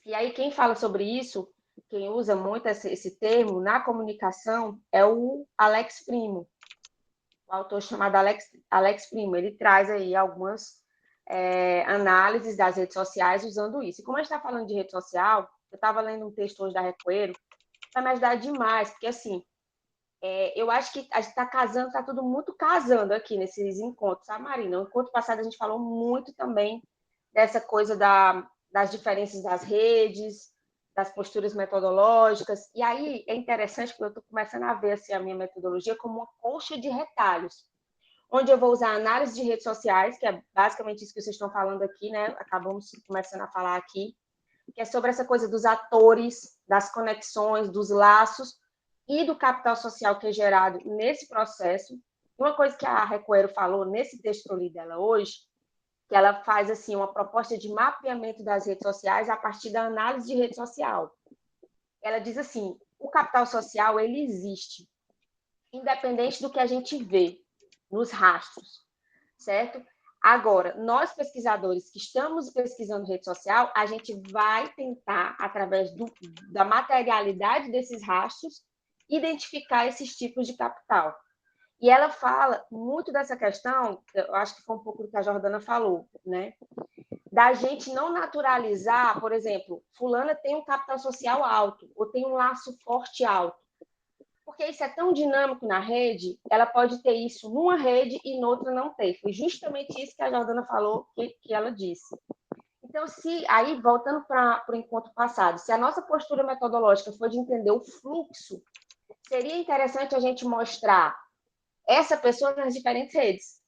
E aí, quem fala sobre isso, quem usa muito esse termo na comunicação, é o Alex Primo, o autor chamado Alex Primo. Ele traz aí algumas análises das redes sociais usando isso. E como a gente está falando de rede social, eu estava lendo um texto hoje da Recoeiro, vai me ajudar demais, porque, assim, eu acho que a gente está casando, está tudo muito casando aqui nesses encontros, sabe, Marina? No encontro passado a gente falou muito também dessa coisa das diferenças das redes, das posturas metodológicas, e aí é interessante porque eu estou começando a ver assim, a minha metodologia como uma colcha de retalhos, onde eu vou usar análise de redes sociais, que é basicamente isso que vocês estão falando aqui, né? Acabamos começando a falar aqui, que é sobre essa coisa dos atores, das conexões, dos laços e do capital social que é gerado nesse processo. Uma coisa que a Recoeiro falou nesse texto que eu li dela hoje, que ela faz assim uma proposta de mapeamento das redes sociais a partir da análise de rede social. Ela diz assim: o capital social ele existe, independente do que a gente vê nos rastros, certo? Agora, nós pesquisadores que estamos pesquisando rede social, a gente vai tentar, através da materialidade desses rastros, identificar esses tipos de capital. E ela fala muito dessa questão, eu acho que foi um pouco do que a Jordana falou, né? Da gente não naturalizar, por exemplo, fulana tem um capital social alto, ou tem um laço forte alto. Porque isso é tão dinâmico na rede, ela pode ter isso numa rede e noutra não ter. Foi justamente isso que a Jordana falou, que ela disse. Então, aí, voltando para o encontro passado, se a nossa postura metodológica for de entender o fluxo, seria interessante a gente mostrar essa pessoa nas diferentes redes,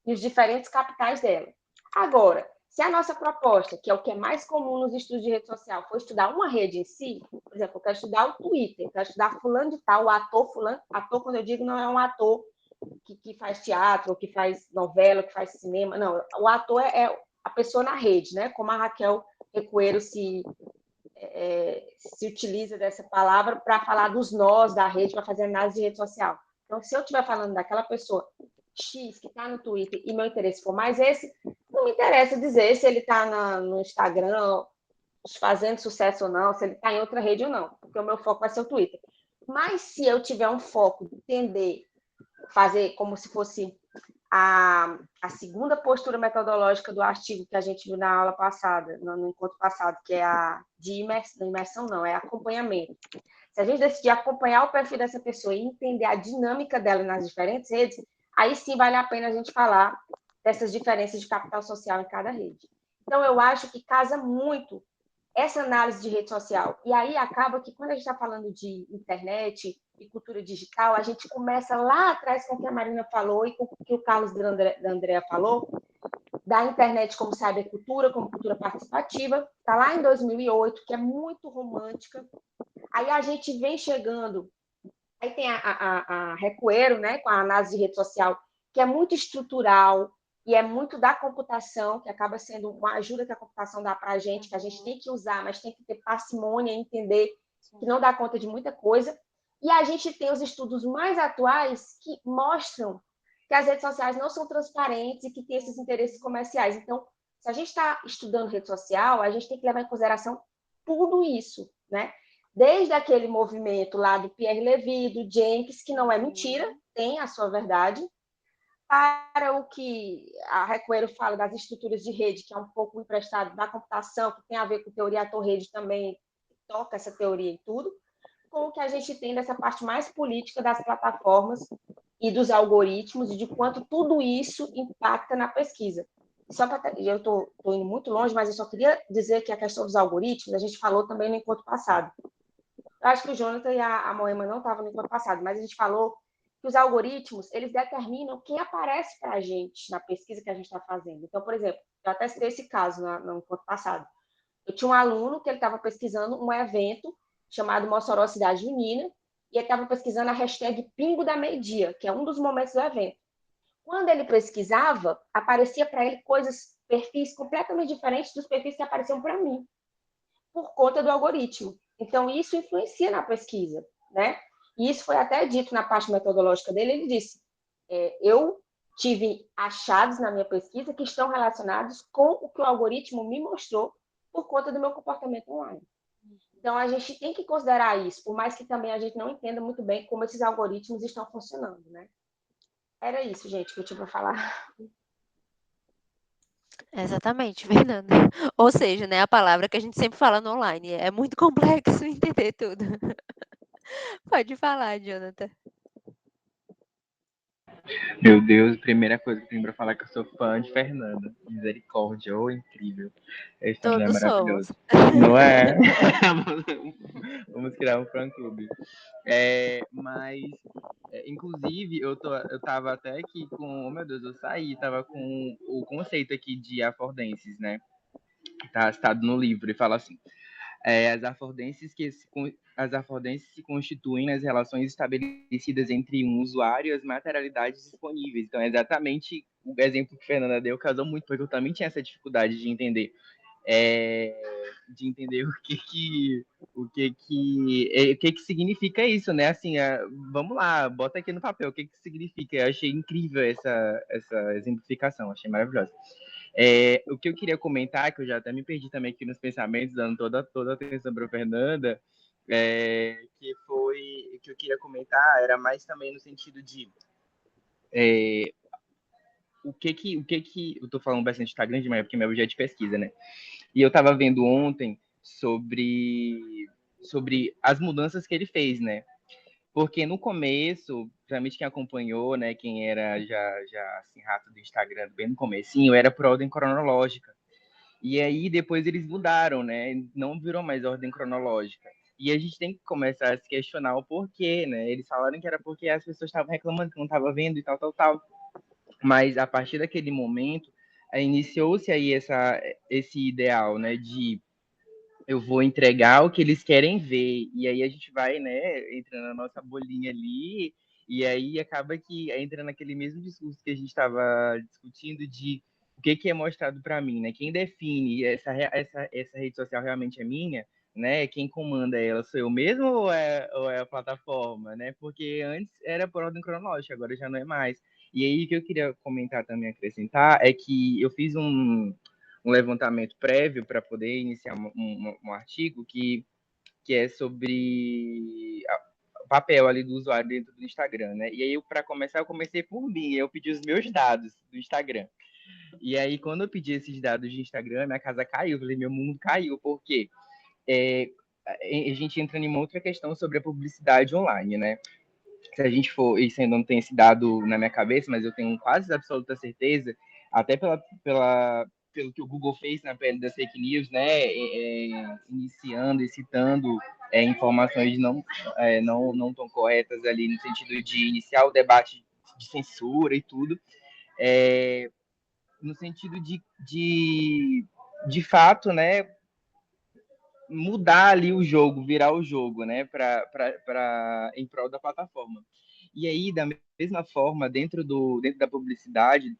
e os diferentes capitais dela. Agora, se a nossa proposta, que é o que é mais comum nos estudos de rede social, for estudar uma rede em si, por exemplo, eu quero estudar o Twitter, eu quero estudar fulano de tal, o ator fulano, ator, quando eu digo, não é um ator que faz teatro, que faz novela, que faz cinema, não, o ator é a pessoa na rede, né? Como a Raquel Recoeiro se utiliza dessa palavra para falar dos nós da rede, para fazer análise de rede social. Então, se eu estiver falando daquela pessoa X que está no Twitter e meu interesse for mais esse, não me interessa dizer se ele está no Instagram fazendo sucesso ou não, se ele está em outra rede ou não, porque o meu foco vai ser o Twitter. Mas se eu tiver um foco de entender, fazer como se fosse a segunda postura metodológica do artigo que a gente viu na aula passada, no encontro passado, que é a de imersão não, é acompanhamento. Se a gente decidir acompanhar o perfil dessa pessoa e entender a dinâmica dela nas diferentes redes, aí sim vale a pena a gente falar dessas diferenças de capital social em cada rede. Então, eu acho que casa muito essa análise de rede social. E aí acaba que, quando a gente está falando de internet e cultura digital, a gente começa lá atrás com o que a Marina falou e com o que o Carlos da Andrea falou, da internet como cybercultura, como cultura participativa, está lá em 2008, que é muito romântica. Aí a gente vem chegando, aí tem a Recoeiro, né, com a análise de rede social, que é muito estrutural e é muito da computação, que acaba sendo uma ajuda que a computação dá para a gente, que a gente tem que usar, mas tem que ter parcimônia, entender que não dá conta de muita coisa. E a gente tem os estudos mais atuais que mostram que as redes sociais não são transparentes e que tem esses interesses comerciais. Então, se a gente está estudando rede social, a gente tem que levar em consideração tudo isso, né? Desde aquele movimento lá do Pierre Levy, do Jenkins, que não é mentira, tem a sua verdade, para o que a Recoeiro fala das estruturas de rede, que é um pouco emprestado da computação, que tem a ver com teoria ator-rede também, toca essa teoria e tudo, com o que a gente tem dessa parte mais política das plataformas e dos algoritmos e de quanto tudo isso impacta na pesquisa. Só para eu estou indo muito longe, mas eu só queria dizer que a questão dos algoritmos, a gente falou também no encontro passado. Eu acho que o Jonathan e a Moema não estavam no encontro passado, mas a gente falou que os algoritmos, eles determinam quem aparece para a gente na pesquisa que a gente está fazendo. Então, por exemplo, eu até citei esse caso no encontro passado. Eu tinha um aluno que ele estava pesquisando um evento chamado Mossoró Cidade Junina, e ele estava pesquisando a hashtag Pingo da Meio-Dia, que é um dos momentos do evento. Quando ele pesquisava, aparecia para ele coisas, perfis completamente diferentes dos perfis que apareciam para mim, por conta do algoritmo. Então, isso influencia na pesquisa, né? E isso foi até dito na parte metodológica dele, ele disse, eu tive achados na minha pesquisa que estão relacionados com o que o algoritmo me mostrou por conta do meu comportamento online. Então, a gente tem que considerar isso, por mais que também a gente não entenda muito bem como esses algoritmos estão funcionando, né? Era isso, gente, que eu tinha para falar. Exatamente, Fernanda. Ou seja, né, a palavra que a gente sempre fala no online, é muito complexo entender tudo. Pode falar, Jonathan. Meu Deus, primeira coisa que eu tenho pra falar é que eu sou fã de Fernanda. Misericórdia, oh, incrível. Esse homem é Todos somos. maravilhoso. Não é? Vamos criar um fã-clube. Inclusive, eu tava até aqui com... Oh, meu Deus, eu saí. Tava com o conceito aqui de affordenses, né? Tá citado no livro e fala assim... As affordenses se constituem nas relações estabelecidas entre um usuário e as materialidades disponíveis. Então, é exatamente o exemplo que a Fernanda deu casou muito, porque eu também tinha essa dificuldade de entender o que significa isso, né? Assim, vamos lá, bota aqui no papel o que significa. Eu achei incrível essa exemplificação, achei maravilhosa. O que eu queria comentar, que eu já até me perdi também aqui nos pensamentos, dando toda a atenção para a Fernanda, que eu queria comentar era mais também no sentido de eu tô falando bastante de Instagram demais, porque é meu objeto de pesquisa, né? E eu estava vendo ontem sobre as mudanças que ele fez, né? Porque no começo, principalmente quem acompanhou, né, quem era já assim, rato do Instagram bem no comecinho, era por ordem cronológica. E aí depois eles mudaram, né? Não virou mais ordem cronológica. E a gente tem que começar a se questionar o porquê, né? Eles falaram que era porque as pessoas estavam reclamando que não estavam vendo e tal, tal, tal. Mas a partir daquele momento, iniciou-se aí esse ideal, né, de eu vou entregar o que eles querem ver. E aí a gente vai, né, entrando na nossa bolinha ali, e aí acaba que entra naquele mesmo discurso que a gente estava discutindo de o que é mostrado para mim, né? Quem define essa rede social realmente é minha, né? Quem comanda ela sou eu mesmo ou é a plataforma, né? Porque antes era por ordem cronológica, agora já não é mais. E aí o que eu queria comentar também, acrescentar, é que eu fiz um levantamento prévio para poder iniciar um artigo que é sobre o papel ali do usuário dentro do Instagram, né? E aí, para começar, eu comecei por mim, eu pedi os meus dados do Instagram. E aí, quando eu pedi esses dados de Instagram, minha casa caiu, eu falei, meu mundo caiu, porque a gente entra em uma outra questão sobre a publicidade online, né? Se a gente for, isso ainda não tem esse dado na minha cabeça, mas eu tenho quase absoluta certeza, até pelo que o Google fez na pele das fake news, né, iniciando e citando informações não tão corretas ali no sentido de iniciar o debate de censura e tudo, no sentido de fato, né, mudar ali o jogo, virar o jogo, né, em prol da plataforma. E aí, da mesma forma, dentro da publicidade,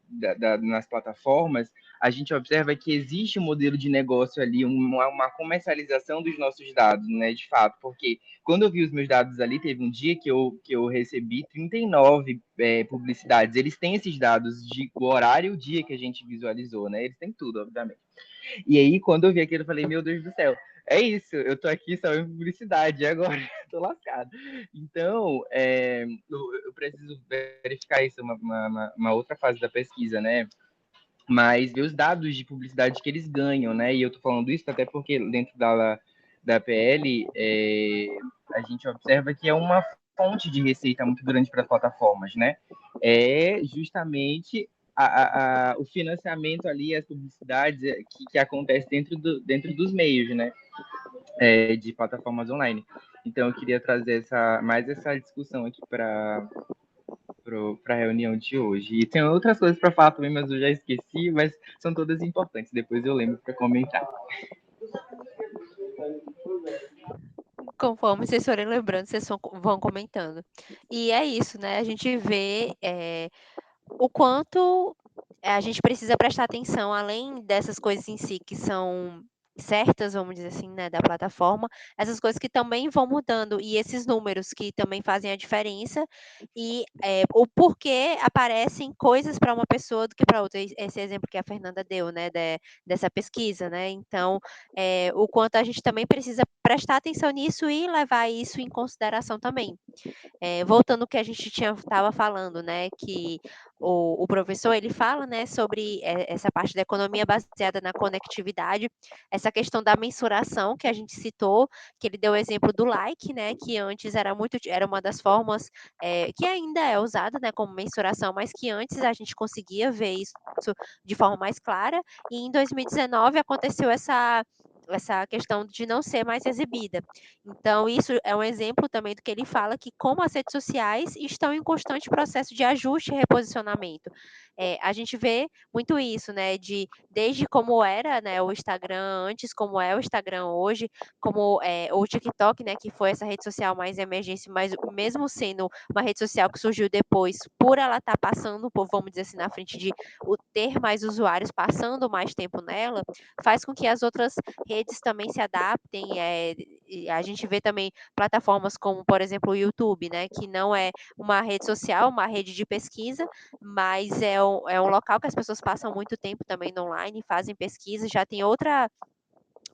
nas plataformas, a gente observa que existe um modelo de negócio ali, uma comercialização dos nossos dados, né, de fato, porque quando eu vi os meus dados ali, teve um dia que eu recebi 39 publicidades. Eles têm esses dados de o horário e o dia que a gente visualizou, né, eles têm tudo, obviamente. E aí, quando eu vi aquilo, eu falei, meu Deus do céu, é isso, eu tô aqui só em publicidade, e agora tô lascado. Então, eu preciso verificar isso, uma outra fase da pesquisa, né? Mas ver os dados de publicidade que eles ganham, né? E eu tô falando isso até porque dentro da PL, a gente observa que é uma fonte de receita muito grande para as plataformas, né? É justamente o financiamento ali, as publicidades que acontece dentro dos meios, né? De plataformas online. Então, eu queria trazer mais essa discussão aqui para a reunião de hoje. E tem outras coisas para falar também, mas eu já esqueci, mas são todas importantes. Depois eu lembro para comentar. Conforme vocês forem lembrando, vocês vão comentando. E é isso, né? A gente vê o quanto a gente precisa prestar atenção, além dessas coisas em si que são certas, vamos dizer assim, né, da plataforma, essas coisas que também vão mudando e esses números que também fazem a diferença e o porquê aparecem coisas para uma pessoa do que para outra. Esse exemplo que a Fernanda deu, né, dessa pesquisa, né? Então, o quanto a gente também precisa prestar atenção nisso e levar isso em consideração também. Voltando ao que a gente estava falando, né, que o professor ele fala, né, sobre essa parte da economia baseada na conectividade, essa questão da mensuração que a gente citou, que ele deu o exemplo do like, né, que antes era uma das formas que ainda é usada, né, como mensuração, mas que antes a gente conseguia ver isso de forma mais clara, e em 2019 aconteceu essa questão de não ser mais exibida. Então, isso é um exemplo também do que ele fala, que como as redes sociais estão em constante processo de ajuste e reposicionamento. A gente vê muito isso, né, desde como era, né, o Instagram antes, como é o Instagram hoje, como o TikTok, né, que foi essa rede social mais emergente, mas mesmo sendo uma rede social que surgiu depois, por ela estar passando, vamos dizer assim, na frente de ter mais usuários passando mais tempo nela, faz com que as outras redes também se adaptem. E a gente vê também plataformas como, por exemplo, o YouTube, né, que não é uma rede social, uma rede de pesquisa, mas é um local que as pessoas passam muito tempo também no online, fazem pesquisa, já tem outra.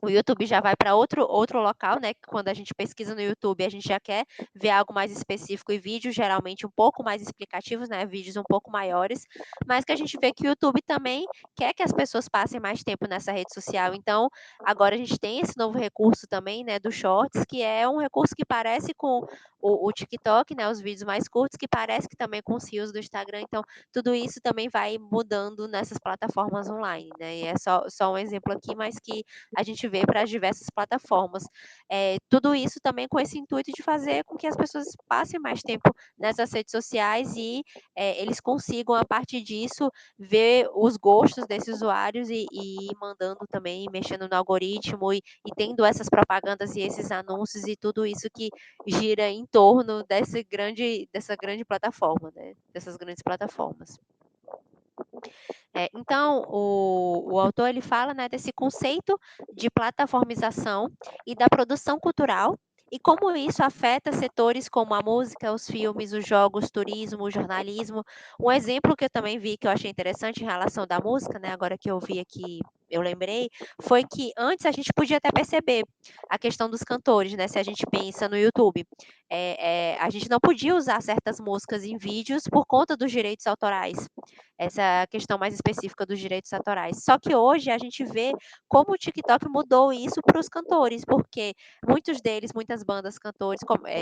O YouTube já vai para outro local, né? Quando a gente pesquisa no YouTube, a gente já quer ver algo mais específico e vídeos geralmente um pouco mais explicativos, né? Vídeos um pouco maiores, mas que a gente vê que o YouTube também quer que as pessoas passem mais tempo nessa rede social. Então, agora a gente tem esse novo recurso também, né? Do Shorts, que é um recurso que parece com o TikTok, né? Os vídeos mais curtos, que parece que também com os Reels do Instagram. Então, tudo isso também vai mudando nessas plataformas online, né? E é só um exemplo aqui, mas que a gente vê para as diversas plataformas. Tudo isso também com esse intuito de fazer com que as pessoas passem mais tempo nessas redes sociais e eles consigam, a partir disso, ver os gostos desses usuários e ir mandando também, mexendo no algoritmo e tendo essas propagandas e esses anúncios e tudo isso que gira em torno dessa grande plataforma, né? Dessas grandes plataformas. Então, o autor ele fala, né, desse conceito de plataformização e da produção cultural e como isso afeta setores como a música, os filmes, os jogos, turismo, o jornalismo. Um exemplo que eu também vi que eu achei interessante em relação da música, né, agora que eu vi aqui, eu lembrei, foi que antes a gente podia até perceber a questão dos cantores, né, se a gente pensa no YouTube. A gente não podia usar certas músicas em vídeos por conta dos direitos autorais, essa questão mais específica dos direitos autorais. Só que hoje a gente vê como o TikTok mudou isso para os cantores, porque muitos deles, muitas bandas, cantores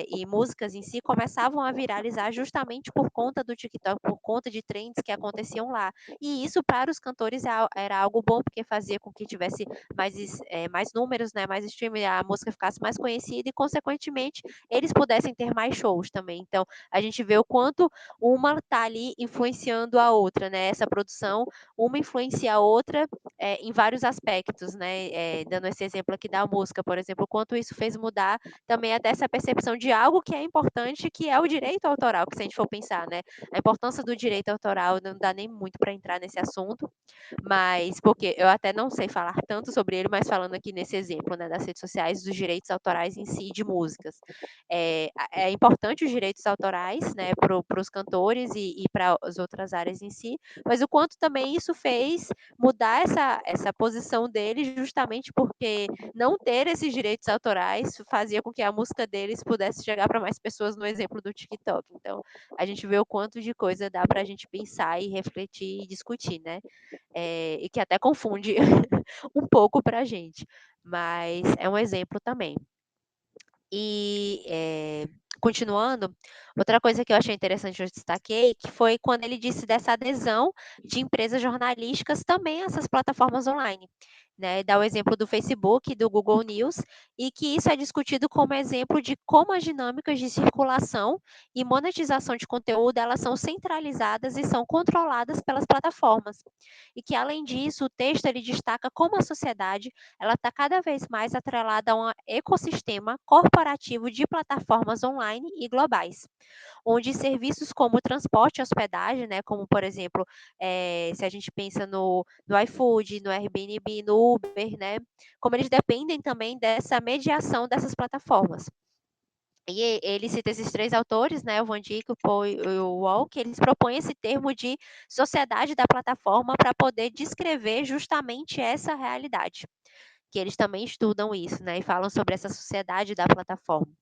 e músicas em si começavam a viralizar justamente por conta do TikTok, por conta de trends que aconteciam lá. E isso para os cantores era algo bom, porque fazia com que tivesse mais números, né, mais streaming, a música ficasse mais conhecida e, consequentemente, eles pudessem ter mais shows também. Então, a gente vê o quanto uma está ali influenciando a outra, né? Essa produção, uma influencia a outra em vários aspectos, né? Dando esse exemplo aqui da música, por exemplo, o quanto isso fez mudar também até essa percepção de algo que é importante, que é o direito autoral, que se a gente for pensar, né? A importância do direito autoral não dá nem muito para entrar nesse assunto, mas porque eu até não sei falar tanto sobre ele, mas falando aqui nesse exemplo, né, das redes sociais, dos direitos autorais em si de músicas. É importante os direitos autorais, né, para os cantores e para as outras áreas em si, mas o quanto também isso fez mudar essa posição deles, justamente porque não ter esses direitos autorais fazia com que a música deles pudesse chegar para mais pessoas, no exemplo do TikTok. Então, a gente vê o quanto de coisa dá para a gente pensar e refletir e discutir, né? E que até confunde um pouco para a gente, mas é um exemplo também. E, continuando, outra coisa que eu achei interessante, eu destaquei, que foi quando ele disse dessa adesão de empresas jornalísticas também a essas plataformas online, né? Dá o exemplo do Facebook, do Google News, e que isso é discutido como exemplo de como as dinâmicas de circulação e monetização de conteúdo, elas são centralizadas e são controladas pelas plataformas. E que, além disso, o texto ele destaca como a sociedade ela está cada vez mais atrelada a um ecossistema corporativo de plataformas online e globais, onde serviços como transporte e hospedagem, né, como por exemplo, se a gente pensa no iFood, no Airbnb, no Uber, né, como eles dependem também dessa mediação dessas plataformas. E ele cita esses três autores, né, o Van Dijk, o Paul e o Wall, que eles propõem esse termo de sociedade da plataforma para poder descrever justamente essa realidade, que eles também estudam isso, né, e falam sobre essa sociedade da plataforma.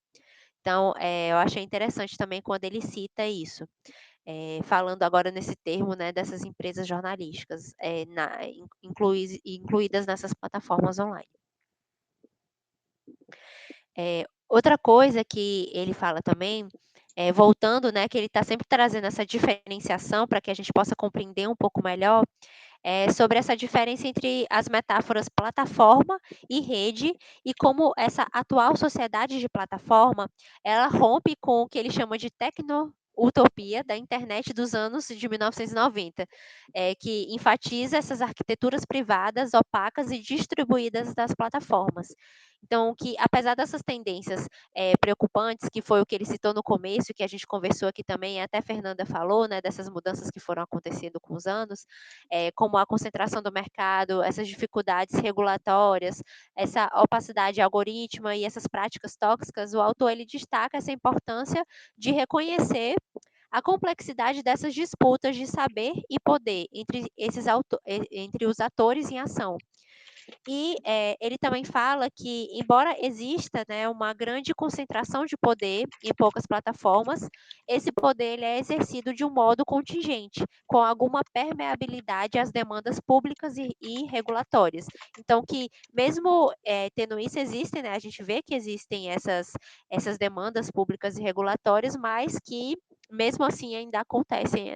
Então, eu achei interessante também quando ele cita isso, falando agora nesse termo, né, dessas empresas jornalísticas, incluídas nessas plataformas online. Outra coisa que ele fala também, voltando, né, que ele está sempre trazendo essa diferenciação para que a gente possa compreender um pouco melhor, sobre essa diferença entre as metáforas plataforma e rede e como essa atual sociedade de plataforma, ela rompe com o que ele chama de tecno-utopia da internet dos anos de 1990, que enfatiza essas arquiteturas privadas, opacas e distribuídas das plataformas. Então, que apesar dessas tendências preocupantes, que foi o que ele citou no começo, que a gente conversou aqui também, até a Fernanda falou, né, dessas mudanças que foram acontecendo com os anos, como a concentração do mercado, essas dificuldades regulatórias, essa opacidade algorítmica e essas práticas tóxicas, o autor ele destaca essa importância de reconhecer a complexidade dessas disputas de saber e poder entre os atores em ação. E ele também fala que, embora exista, né, uma grande concentração de poder em poucas plataformas, esse poder ele é exercido de um modo contingente, com alguma permeabilidade às demandas públicas e regulatórias. Então, que mesmo tendo isso, existem, né, a gente vê que existem essas demandas públicas e regulatórias, mas que mesmo assim ainda acontecem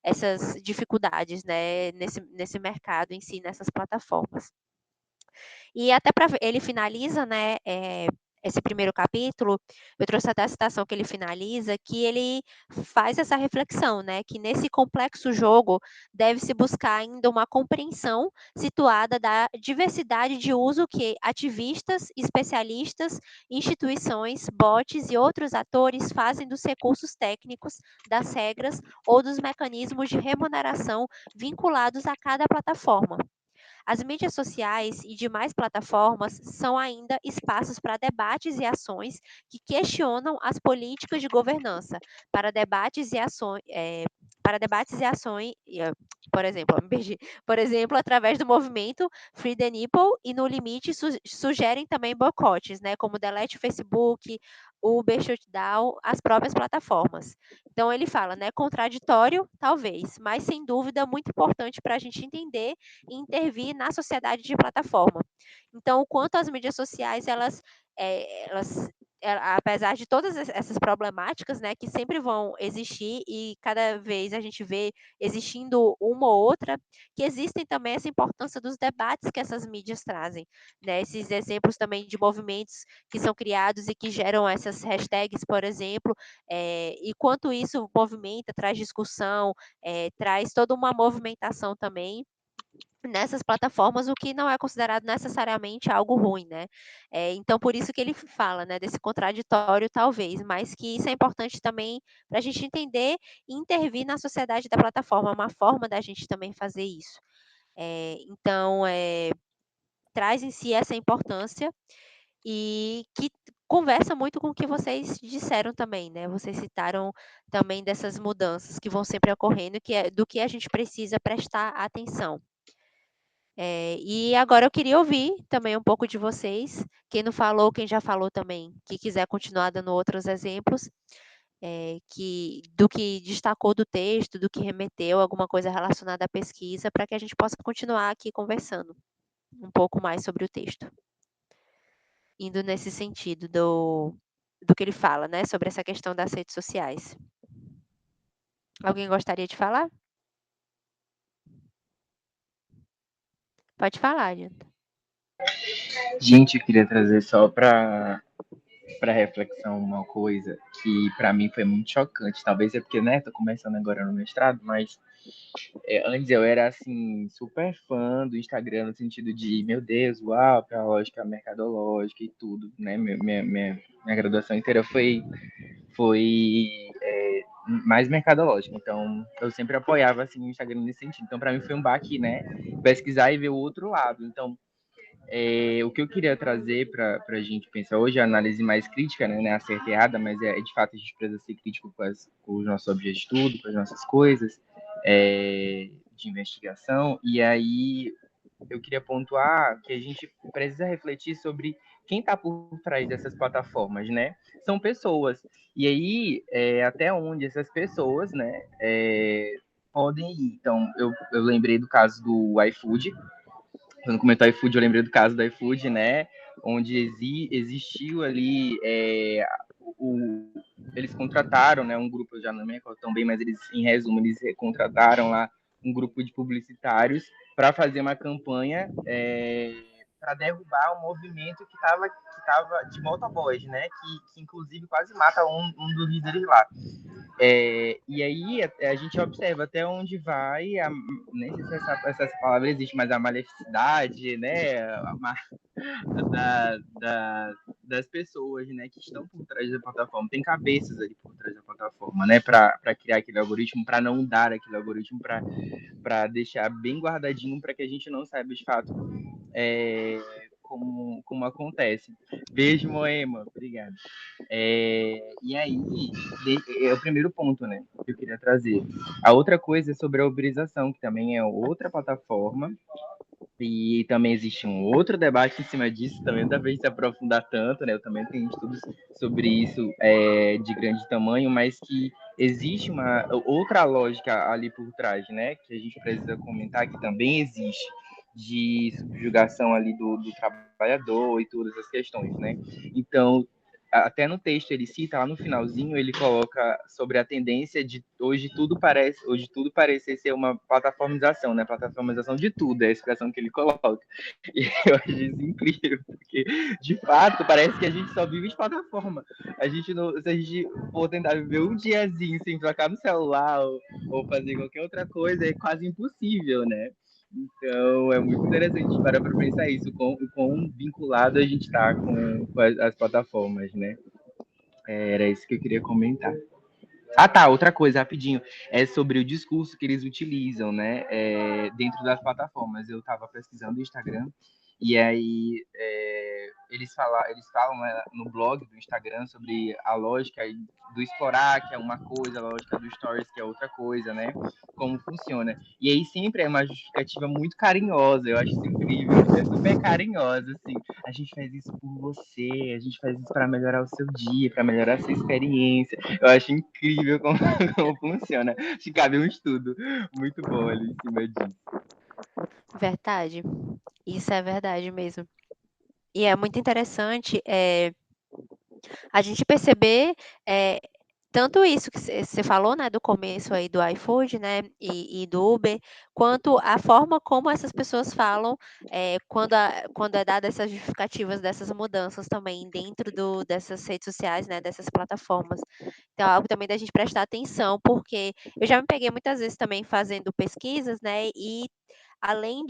essas dificuldades, né, nesse mercado em si, nessas plataformas. E até para ele finaliza, né, esse primeiro capítulo, eu trouxe até a citação que ele finaliza, que ele faz essa reflexão, né, que nesse complexo jogo deve-se buscar ainda uma compreensão situada da diversidade de uso que ativistas, especialistas, instituições, bots e outros atores fazem dos recursos técnicos, das regras ou dos mecanismos de remuneração vinculados a cada plataforma. As mídias sociais e demais plataformas são ainda espaços para debates e ações que questionam as políticas de governança, para debates e ações, por exemplo, me perdi. Por exemplo, através do movimento Free the Nipple e no limite sugerem também boicotes, né, como delete o Facebook, Uber, Shutdown, as próprias plataformas. Então ele fala, né, contraditório, talvez, mas sem dúvida muito importante para a gente entender e intervir na sociedade de plataforma. Então, o quanto as mídias sociais, apesar de todas essas problemáticas, né, que sempre vão existir e cada vez a gente vê existindo uma ou outra, que existem também essa importância dos debates que essas mídias trazem, né, esses exemplos também de movimentos que são criados e que geram essas hashtags, por exemplo, e quanto isso movimenta, traz discussão, traz toda uma movimentação também nessas plataformas, o que não é considerado necessariamente algo ruim, né. Então por isso que ele fala, né, desse contraditório talvez, mas que isso é importante também para a gente entender e intervir na sociedade da plataforma, é uma forma da gente também fazer isso. Então, traz em si essa importância e que conversa muito com o que vocês disseram também, né, vocês citaram também dessas mudanças que vão sempre ocorrendo, que é do que a gente precisa prestar atenção. E agora eu queria ouvir também um pouco de vocês, quem não falou, quem já falou também, que quiser continuar dando outros exemplos, do que destacou do texto, do que remeteu, alguma coisa relacionada à pesquisa, para que a gente possa continuar aqui conversando um pouco mais sobre o texto. indo nesse sentido do que ele fala, né, sobre essa questão das redes sociais. Alguém gostaria de falar? Pode falar, Adianta. Gente, eu queria trazer só para reflexão uma coisa que para mim foi muito chocante. Talvez é porque, né, tô começando agora no mestrado, mas antes eu era assim super fã do Instagram no sentido de, meu Deus, uau, para lógica mercadológica e tudo, né? Minha graduação inteira foi mais mercadológica. Então, eu sempre apoiava assim o Instagram nesse sentido. Então, para mim foi um baque, né? Pesquisar e ver o outro lado. Então, o que eu queria trazer para a gente pensar hoje é a análise mais crítica, né? Não é a certa e errada, mas de fato a gente precisa ser crítico com os nossos objetos de estudo, com as nossas coisas de investigação. E aí eu queria pontuar que a gente precisa refletir sobre quem está por trás dessas plataformas, né? São pessoas. E aí, até onde essas pessoas, né, podem ir. Então, eu lembrei do caso do iFood. Quando comentou iFood, eu lembrei do caso do iFood, né? Onde existiu ali eles contrataram, né, um grupo, eu já não me recordo tão bem, mas eles, em resumo, eles contrataram lá um grupo de publicitários para fazer uma campanha para derrubar um movimento que estava de motoboys, né? Que inclusive quase mata um dos líderes lá. E aí a gente observa até onde vai, nem sei se essa palavra existe, mas a maleficidade, né, das pessoas, né, que estão por trás da plataforma. Tem cabeças ali por trás da plataforma, né, para criar aquele algoritmo, para não dar aquele algoritmo, para deixar bem guardadinho, para que a gente não saiba de fato como acontece. Beijo, Moema. Obrigado. E aí, é o primeiro ponto, né, que eu queria trazer. A outra coisa é sobre a uberização, que também é outra plataforma, e também existe um outro debate em cima disso, também não dá pra gente se aprofundar tanto, né, eu também tenho estudos sobre isso de grande tamanho, mas que existe uma outra lógica ali por trás, né, que a gente precisa comentar, que também existe, de subjugação ali do trabalhador e todas as questões, né. Então, até no texto ele cita, lá no finalzinho, ele coloca sobre a tendência de hoje tudo parecer ser uma plataformização, né? Plataformização de tudo, é a expressão que ele coloca. E eu acho isso incrível, porque de fato parece que a gente só vive de plataforma. Se a gente for tentar viver um diazinho sem trocar no celular ou fazer qualquer outra coisa, é quase impossível, né? Então, é muito interessante para pensar isso, o quão vinculado a gente está com as plataformas, né? Era isso que eu queria comentar. Ah, tá, outra coisa, rapidinho, é sobre o discurso que eles utilizam, né, dentro das plataformas. Eu estava pesquisando no Instagram, e aí eles falam né, no blog do Instagram sobre a lógica do explorar, que é uma coisa, a lógica do stories, que é outra coisa, né, como funciona. E aí sempre é uma justificativa muito carinhosa, eu acho isso incrível, é super carinhosa, assim, a gente faz isso por você, a gente faz isso para melhorar o seu dia, para melhorar a sua experiência. Eu acho incrível como funciona. Acho que cabe um estudo muito bom ali em cima disso. Verdade. Isso é verdade mesmo. E é muito interessante a gente perceber tanto isso que você falou, né, do começo aí do iFood, né, e do Uber, quanto a forma como essas pessoas falam quando é dada essas justificativas dessas mudanças também dentro dessas redes sociais, né, dessas plataformas. Então, é algo também da gente prestar atenção, porque eu já me peguei muitas vezes também fazendo pesquisas, né, e além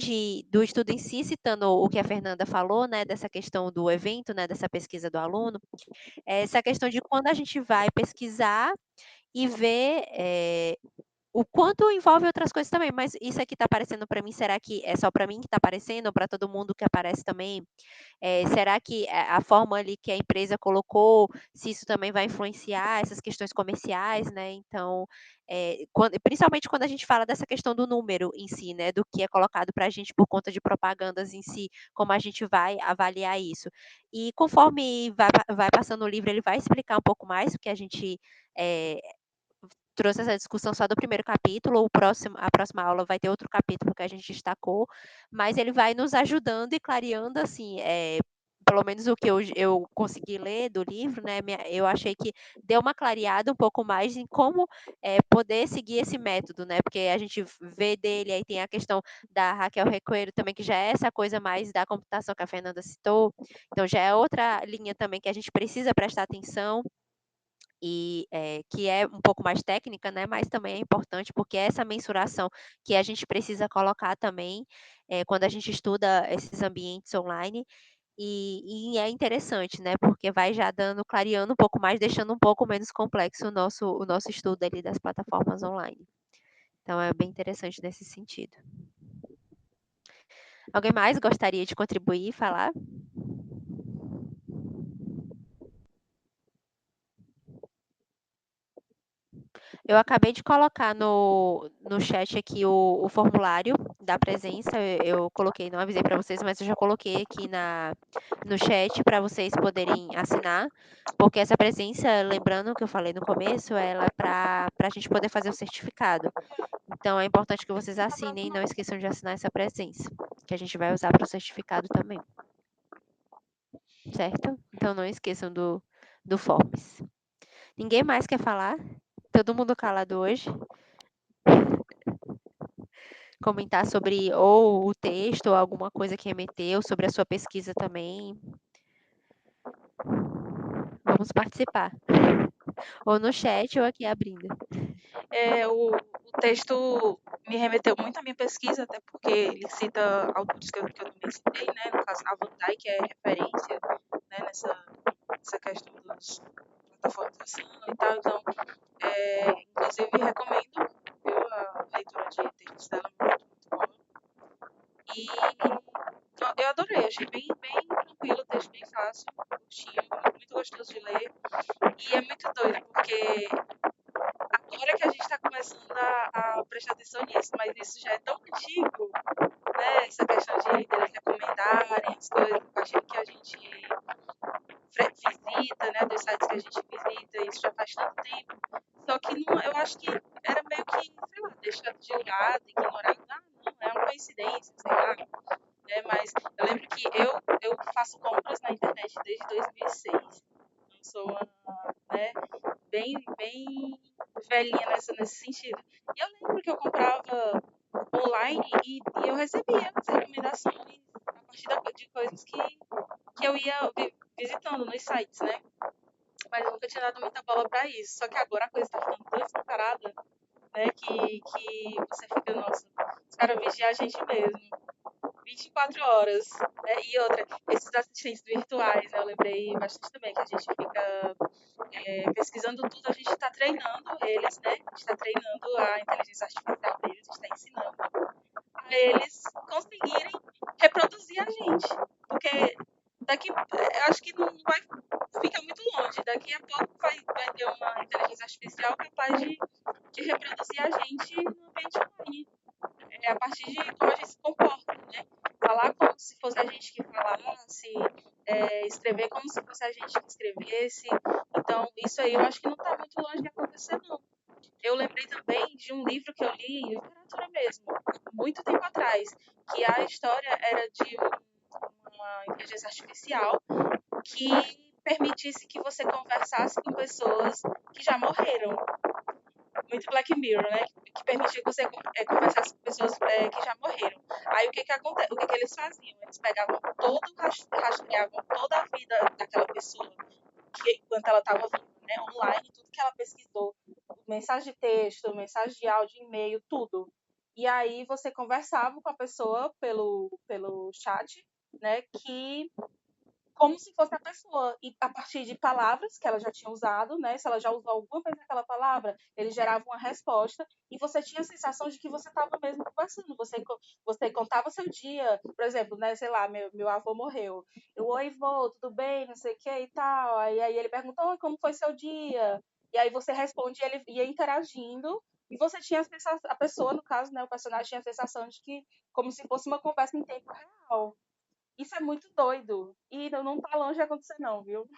do estudo em si, citando o que a Fernanda falou, né, dessa questão do evento, né, dessa pesquisa do aluno, essa questão de quando a gente vai pesquisar e ver o quanto envolve outras coisas também, mas isso aqui está aparecendo para mim, será que é só para mim que está aparecendo ou para todo mundo que aparece também? Será que a forma ali que a empresa colocou, se isso também vai influenciar essas questões comerciais, né? Então, principalmente quando a gente fala dessa questão do número em si, né? Do que é colocado para a gente por conta de propagandas em si, como a gente vai avaliar isso. E conforme vai passando o livro, ele vai explicar um pouco mais, porque a gente trouxe essa discussão só do primeiro capítulo, a próxima aula vai ter outro capítulo que a gente destacou, mas ele vai nos ajudando e clareando, assim, pelo menos o que eu consegui ler do livro, né, eu achei que deu uma clareada um pouco mais em como poder seguir esse método, né, porque a gente vê dele, aí tem a questão da Raquel Recuero também, que já é essa coisa mais da computação que a Fernanda citou, então já é outra linha também que a gente precisa prestar atenção, e que é um pouco mais técnica, né, mas também é importante porque é essa mensuração que a gente precisa colocar também quando a gente estuda esses ambientes online. E é interessante, né, porque vai já clareando um pouco mais, deixando um pouco menos complexo o nosso estudo ali das plataformas online. Então é bem interessante nesse sentido. Alguém mais gostaria de contribuir e falar? Eu acabei de colocar no chat aqui o formulário da presença. Eu coloquei, não avisei para vocês, mas eu já coloquei aqui no chat para vocês poderem assinar, porque essa presença, lembrando que eu falei no começo, ela é para a gente poder fazer o certificado. Então é importante que vocês assinem e não esqueçam de assinar essa presença, que a gente vai usar para o certificado também. Certo? Então não esqueçam do Forms. Ninguém mais quer falar? Todo mundo calado hoje? Comentar sobre ou o texto ou alguma coisa que remeteu, sobre a sua pesquisa também. Vamos participar. Ou no chat ou aqui abrindo. O texto me remeteu muito à minha pesquisa, até porque ele cita autores que eu também citei, né? No caso, a Van Dyke é referência, né, nessa questão das plataformas de ensino e tal. Então, inclusive, recomendo, viu, a leitura de textos dela, muito, muito boa. E eu adorei, achei bem, bem tranquilo o texto, bem fácil, curtinho, muito gostoso de ler. E é muito doido, porque agora que a gente está começando a prestar atenção nisso, mas isso já é tão antigo, né? Essa questão de eles recomendarem as coisas, a partir que a gente visita, né? Dos sites que a gente visita, isso já faz tanto tempo. Só que não, eu acho que era meio que, sei lá, deixado de lado, ignorado. Ah, não, é uma coincidência, sei lá. Né? Mas eu lembro que eu faço compras na internet desde 2006. Não sou uma, né, bem, bem velhinha nesse sentido. E eu lembro que eu comprava online e eu recebia as recomendações a partir de coisas que eu ia visitando nos sites, né? Mas eu nunca tinha dado muita bola pra isso. Só que agora a coisa tá ficando tão escancarada, né? Que você fica, nossa, os caras vigiam a gente mesmo. 24 horas. Né? E outra, esses assistentes virtuais, né? Eu lembrei bastante também que a gente fica pesquisando tudo, a gente está treinando eles, né? A gente está treinando a inteligência artificial deles, a gente está ensinando a eles conseguirem reproduzir a gente. Porque daqui, eu acho que não vai ficar muito longe. Daqui a pouco vai ter uma inteligência artificial capaz de reproduzir a gente no ambiente online. A partir de como a gente se comporta, né? Falar como se fosse a gente que falasse, escrever como se fosse a gente que escrevesse. Então, isso aí eu acho que não está muito longe de acontecer, não. Eu lembrei também de um livro que eu li, em literatura mesmo, muito tempo atrás, que a história era de uma inteligência artificial que permitisse que você conversasse com pessoas que já morreram. Muito Black Mirror, né? Que permitia que você conversasse com pessoas que já morreram. Aí o que acontece? O que eles faziam? Eles pegavam rastreavam toda a vida daquela pessoa enquanto ela estava viva, né? Online, tudo que ela pesquisou, mensagem de texto, mensagem de áudio, e-mail, tudo. E aí você conversava com a pessoa pelo chat, né? Que como se fosse a pessoa. E a partir de palavras que ela já tinha usado, né? Se ela já usou alguma vez aquela palavra, ele gerava uma resposta e você tinha a sensação de que você estava mesmo conversando. Você contava o seu dia, por exemplo, né? Sei lá, meu avô morreu. Oi, vô, tudo bem? Não sei o que e tal. Aí ele perguntou, como foi seu dia? E aí você responde, ele ia interagindo. E você tinha a pessoa, no caso, né? O personagem tinha a sensação de que, como se fosse uma conversa em tempo real. Isso é muito doido. E não tá longe de acontecer, não, viu?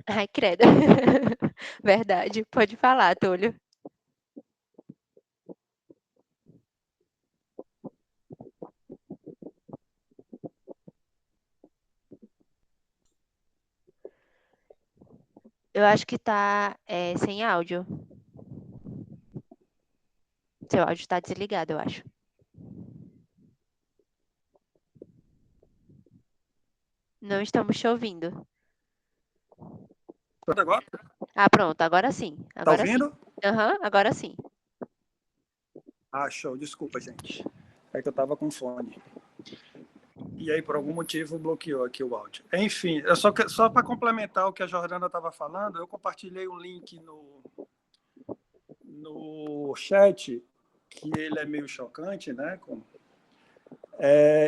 Ai, credo. Verdade. Pode falar, Túlio. Eu acho que tá sem áudio. Seu áudio está desligado, eu acho. Não estamos te ouvindo. Agora? Ah, pronto, agora sim. Tá Agora sim. ouvindo? Aham, agora sim. Ah, show. Desculpa, gente. É que eu tava com fone. E aí, por algum motivo, bloqueou aqui o áudio. Enfim, só para complementar o que a Jordana estava falando, eu compartilhei um link no chat, que ele é meio chocante, né?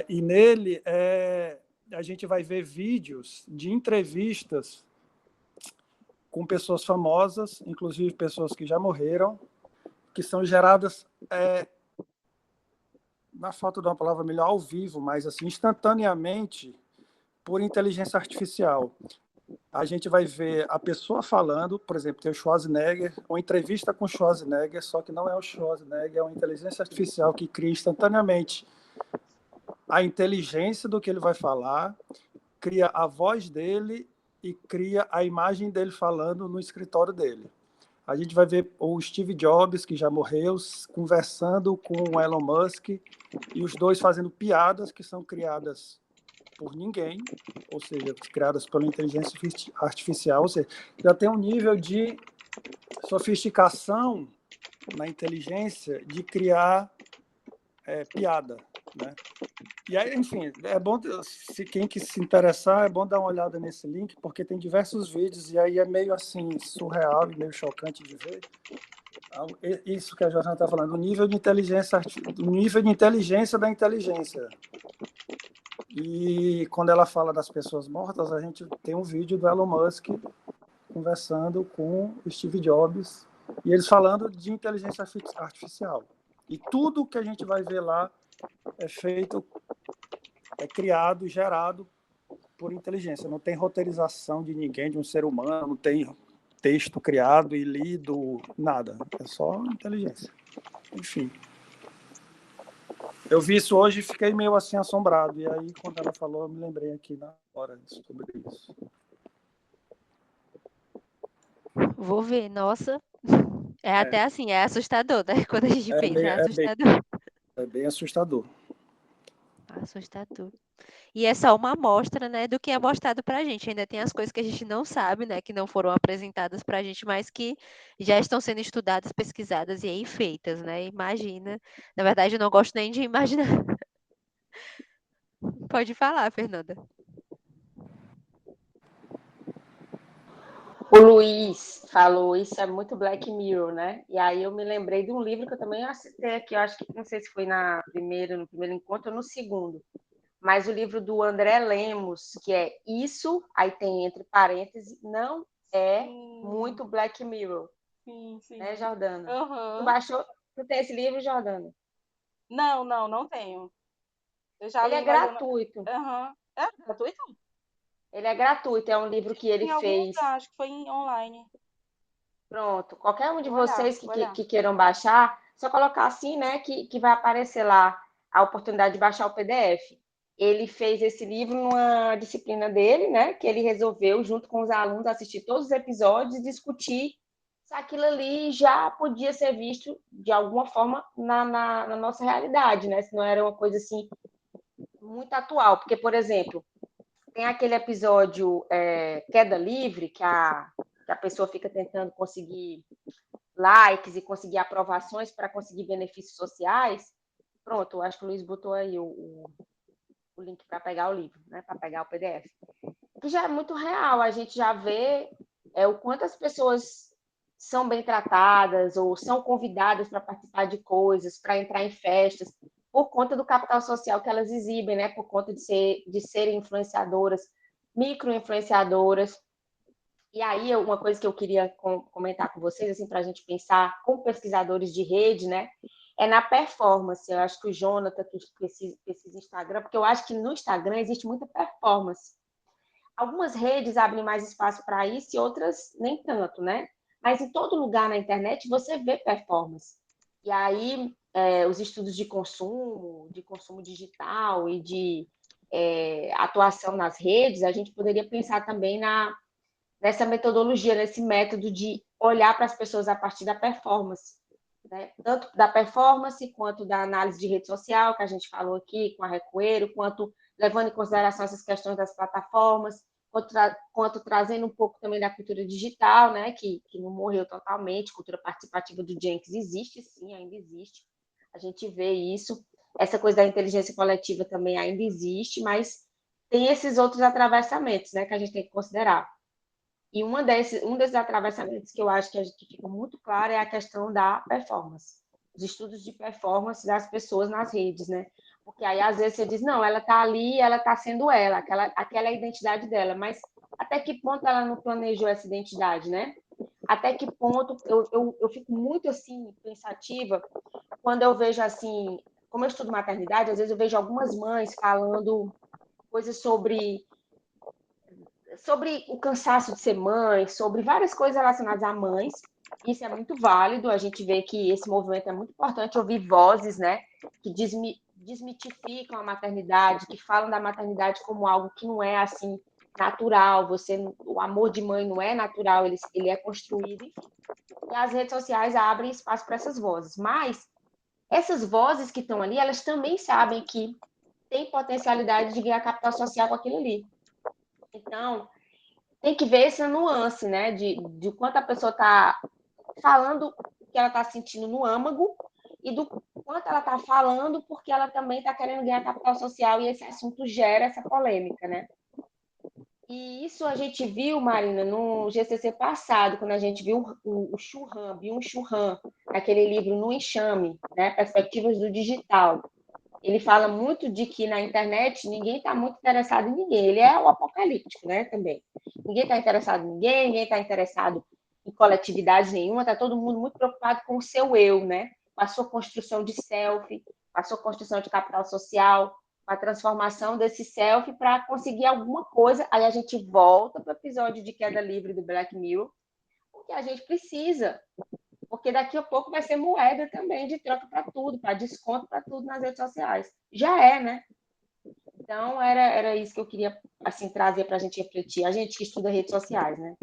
E nele a gente vai ver vídeos de entrevistas com pessoas famosas, inclusive pessoas que já morreram, que são geradas, na falta de uma palavra melhor, ao vivo, mas assim, instantaneamente, por inteligência artificial. A gente vai ver a pessoa falando, por exemplo, tem o Schwarzenegger, uma entrevista com o Schwarzenegger, só que não é o Schwarzenegger, é uma inteligência artificial que cria instantaneamente a inteligência do que ele vai falar, cria a voz dele e cria a imagem dele falando no escritório dele. A gente vai ver o Steve Jobs, que já morreu, conversando com o Elon Musk, e os dois fazendo piadas que são criadas por ninguém, ou seja, criadas pela inteligência artificial, ou seja, já tem um nível de sofisticação na inteligência de criar piada, né? E aí, enfim, é bom, se quem que se interessar, é bom dar uma olhada nesse link, porque tem diversos vídeos e aí é meio assim surreal e meio chocante de ver. Isso que a Jordana está falando, o nível de inteligência da inteligência. E quando ela fala das pessoas mortas, a gente tem um vídeo do Elon Musk conversando com o Steve Jobs e eles falando de inteligência artificial. E tudo que a gente vai ver lá é feito, é criado, gerado por inteligência. Não tem roteirização de ninguém, de um ser humano, não tem texto criado e lido, nada. É só inteligência. Enfim. Eu vi isso hoje e fiquei meio assim assombrado. E aí, quando ela falou, eu me lembrei aqui na hora sobre isso. Vou ver, nossa. Até assim, é assustador, né? Quando a gente pensa, é assustador. É bem assustador. Assustador. E é só uma amostra, né, do que é mostrado pra gente. Ainda tem as coisas que a gente não sabe, né, que não foram apresentadas pra gente, mas que já estão sendo estudadas, pesquisadas e aí feitas, né? Imagina. Na verdade, eu não gosto nem de imaginar. Pode falar, Fernanda. O Luiz falou, isso é muito Black Mirror, né? E aí eu me lembrei de um livro que eu também citei aqui, eu acho que não sei se foi no primeiro encontro ou no segundo, mas o livro do André Lemos, que é Isso, aí tem entre parênteses, não é muito Black Mirror. Sim, sim. Né, Jordana? Uhum. Tu baixou? Tu tem esse livro, Jordana? Não tenho. Eu já Ele li, é mas eu gratuito. não... É gratuito? Ele é gratuito, é um livro que ele Em algum fez. lugar, acho que foi online. Pronto, qualquer um de Vou olhar, vocês vou olhar. que queiram baixar, só colocar assim, né, que vai aparecer lá a oportunidade de baixar o PDF. Ele fez esse livro numa disciplina dele, né, que ele resolveu, junto com os alunos, assistir todos os episódios e discutir se aquilo ali já podia ser visto de alguma forma na nossa realidade, né, se não era uma coisa assim muito atual. Porque, por exemplo, tem aquele episódio Queda Livre, que a pessoa fica tentando conseguir likes e conseguir aprovações para conseguir benefícios sociais. Pronto, acho que o Luiz botou aí o link para pegar o livro, né? Para pegar o PDF. Que já é muito real, a gente já vê o quanto as pessoas são bem tratadas ou são convidadas para participar de coisas, para entrar em festas, por conta do capital social que elas exibem, né? Por conta de serem influenciadoras, micro-influenciadoras. E aí, uma coisa que eu queria comentar com vocês, assim, para a gente pensar como pesquisadores de rede, né? É na performance. Eu acho que o Jonathan que pesquisa Instagram, porque eu acho que no Instagram existe muita performance. Algumas redes abrem mais espaço para isso e outras nem tanto, né? Mas em todo lugar na internet você vê performance. E aí, os estudos de consumo digital e de atuação nas redes, a gente poderia pensar também nessa metodologia, nesse método de olhar para as pessoas a partir da performance, né? Tanto da performance, quanto da análise de rede social, que a gente falou aqui com a Recoeiro, quanto levando em consideração essas questões das plataformas, quanto trazendo um pouco também da cultura digital, né? Que não morreu totalmente, cultura participativa do Jenkins existe, sim, ainda existe. A gente vê isso. Essa coisa da inteligência coletiva também ainda existe, mas tem esses outros atravessamentos, né, que a gente tem que considerar. E um desses atravessamentos que eu acho que fica muito claro é a questão da performance, os estudos de performance das pessoas nas redes, né? Porque aí às vezes você diz, não, ela está ali, ela está sendo ela, aquela é a identidade dela, mas até que ponto ela não planejou essa identidade, né? Até que ponto eu fico muito assim pensativa quando eu vejo assim, como eu estudo maternidade, às vezes eu vejo algumas mães falando coisas sobre o cansaço de ser mãe, sobre várias coisas relacionadas a mães. Isso é muito válido, a gente vê que esse movimento é muito importante ouvir vozes, né, que desmitificam a maternidade, que falam da maternidade como algo que não é assim natural, o amor de mãe não é natural, ele é construído, enfim. E as redes sociais abrem espaço para essas vozes, mas essas vozes que estão ali, elas também sabem que tem potencialidade de ganhar capital social com aquilo ali. Então, tem que ver essa nuance, né? De quanto a pessoa está falando o que ela está sentindo no âmago e do quanto ela está falando porque ela também está querendo ganhar capital social e esse assunto gera essa polêmica, né? E isso a gente viu, Marina, no GCC passado, quando a gente viu o Churran, Byung-Chul Han, naquele livro No Enxame, né? Perspectivas do Digital. Ele fala muito de que na internet ninguém está muito interessado em ninguém. Ele é o apocalíptico, né, também. Ninguém está interessado em ninguém está interessado em coletividade nenhuma, está todo mundo muito preocupado com o seu eu, né? Com a sua construção de self, com a sua construção de capital social, com a transformação desse self para conseguir alguma coisa. Aí a gente volta para o episódio de queda livre do Black Mirror, porque a gente precisa, porque daqui a pouco vai ser moeda também de troca para tudo, para desconto para tudo nas redes sociais. Já é, né? Então, era isso que eu queria assim trazer para a gente refletir. A gente que estuda redes sociais, né?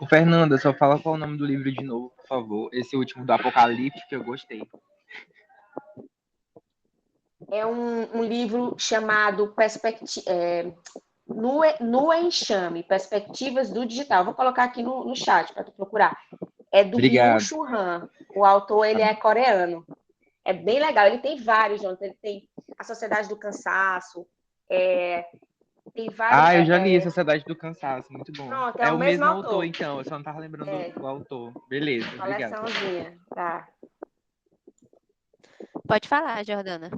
Ô, Fernanda, só fala qual é o nome do livro de novo, por favor. Esse último do Apocalipse que eu gostei. É um livro chamado no Enxame, Perspectivas do Digital. Vou colocar aqui no chat para tu procurar. É do Obrigado. Byung-Chul Han. O autor ele é coreano. É bem legal. Ele tem vários, Jonathan. Ele tem A Sociedade do Cansaço. Tem vários. Eu já li Sociedade do Cansaço, muito bom. Pronto, é É o o mesmo mesmo autor, autor. então. Eu só não tava lembrando É, o autor. Beleza, obrigado. coleçãozinha. Tá. Pode falar, Jordana.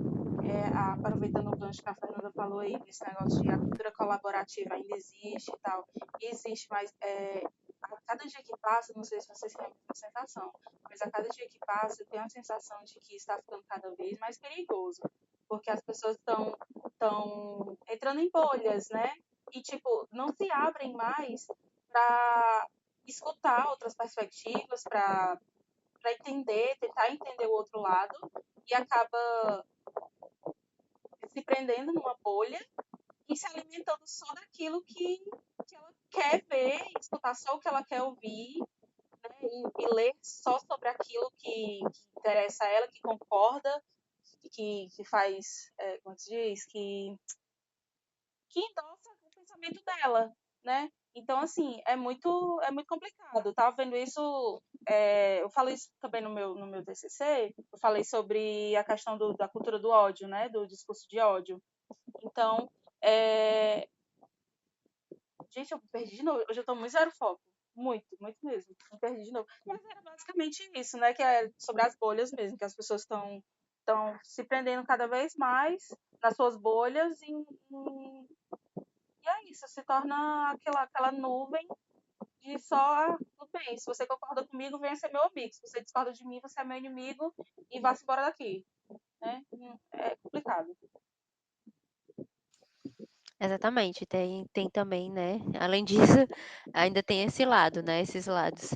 Aproveitando o gancho que a Fernanda falou aí, desse negócio de a cultura colaborativa ainda existe e tal, existe, mas a cada dia que passa, não sei se vocês têm a mesma sensação, mas a cada dia que passa, eu tenho a sensação de que está ficando cada vez mais perigoso, porque as pessoas estão entrando em bolhas, né? E, tipo, não se abrem mais para escutar outras perspectivas, para entender, tentar entender o outro lado, e acaba se prendendo numa bolha e se alimentando só daquilo que ela quer ver, escutar só o que ela quer ouvir, né? E ler só sobre aquilo que interessa a ela, que concorda, que faz, como se diz, que endossa o pensamento dela, né? Então, assim, é muito complicado. Eu tava vendo isso, eu falei isso também no meu TCC, eu falei sobre a questão da cultura do ódio, né? Do discurso de ódio. Então, gente, eu me perdi de novo. Hoje eu tô muito zero foco. Muito, muito mesmo. Me perdi de novo. Mas era basicamente isso, né? Que é sobre as bolhas mesmo, que as pessoas estão se prendendo cada vez mais nas suas bolhas e é isso, se torna aquela nuvem de só, tudo bem, se você concorda comigo, venha ser meu amigo. Se você discorda de mim, você é meu inimigo e vá-se embora daqui. Né? É complicado. Exatamente, tem também, né? Além disso, ainda tem esse lado, né? Esses lados.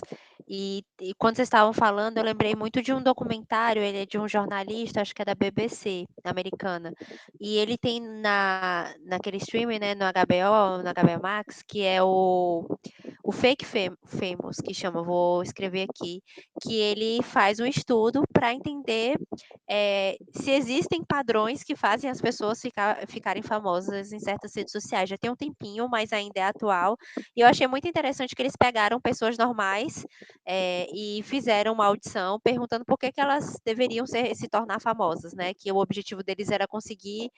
E quando vocês estavam falando, eu lembrei muito de um documentário, ele é de um jornalista, acho que é da BBC, americana. E ele tem naquele streaming, né, no HBO Max, que é o Fake Famous, que chama, vou escrever aqui, que ele faz um estudo para entender se existem padrões que fazem as pessoas ficarem famosas em certas redes sociais. Já tem um tempinho, mas ainda é atual. E eu achei muito interessante que eles pegaram pessoas normais e fizeram uma audição perguntando por que elas deveriam se tornar famosas, né? Que o objetivo deles era conseguir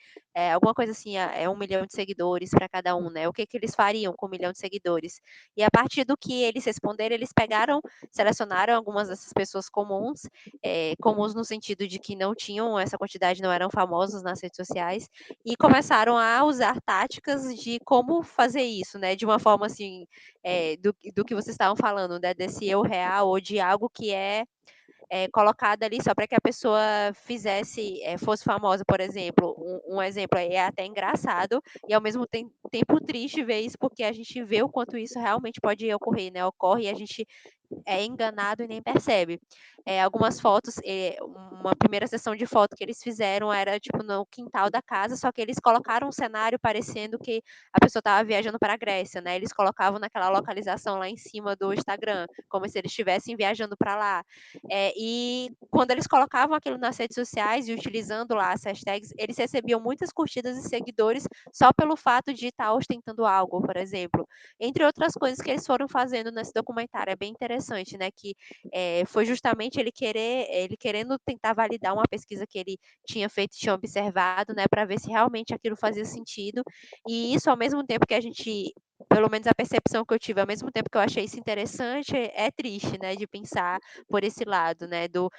alguma coisa assim, 1 milhão de seguidores para cada um, né? O que eles fariam com 1 milhão de seguidores? E a partir do que eles responderam, eles selecionaram algumas dessas pessoas comuns no sentido de que não tinham essa quantidade, não eram famosos nas redes sociais, e começaram a usar táticas de como fazer isso, né? De uma forma assim, do que vocês estavam falando, né? Desse eu real ou de algo que é colocada ali só para que a pessoa fosse famosa, por exemplo. Um exemplo é até engraçado e ao mesmo tempo triste ver isso, porque a gente vê o quanto isso realmente pode ocorrer, né? Ocorre e a gente é enganado e nem percebe. Algumas fotos, uma primeira sessão de foto que eles fizeram era tipo no quintal da casa, só que eles colocaram um cenário parecendo que a pessoa estava viajando para a Grécia, né? Eles colocavam naquela localização lá em cima do Instagram, como se eles estivessem viajando para lá. E quando eles colocavam aquilo nas redes sociais e utilizando lá as hashtags, eles recebiam muitas curtidas e seguidores só pelo fato de estar ostentando algo, por exemplo. Entre outras coisas que eles foram fazendo nesse documentário. É bem interessante, né? Que foi justamente ele querendo tentar validar uma pesquisa que ele tinha feito, tinha observado, né? Para ver se realmente aquilo fazia sentido. E isso, ao mesmo tempo que a gente, pelo menos a percepção que eu tive, ao mesmo tempo que eu achei isso interessante, é triste, né? De pensar por esse lado, né? Do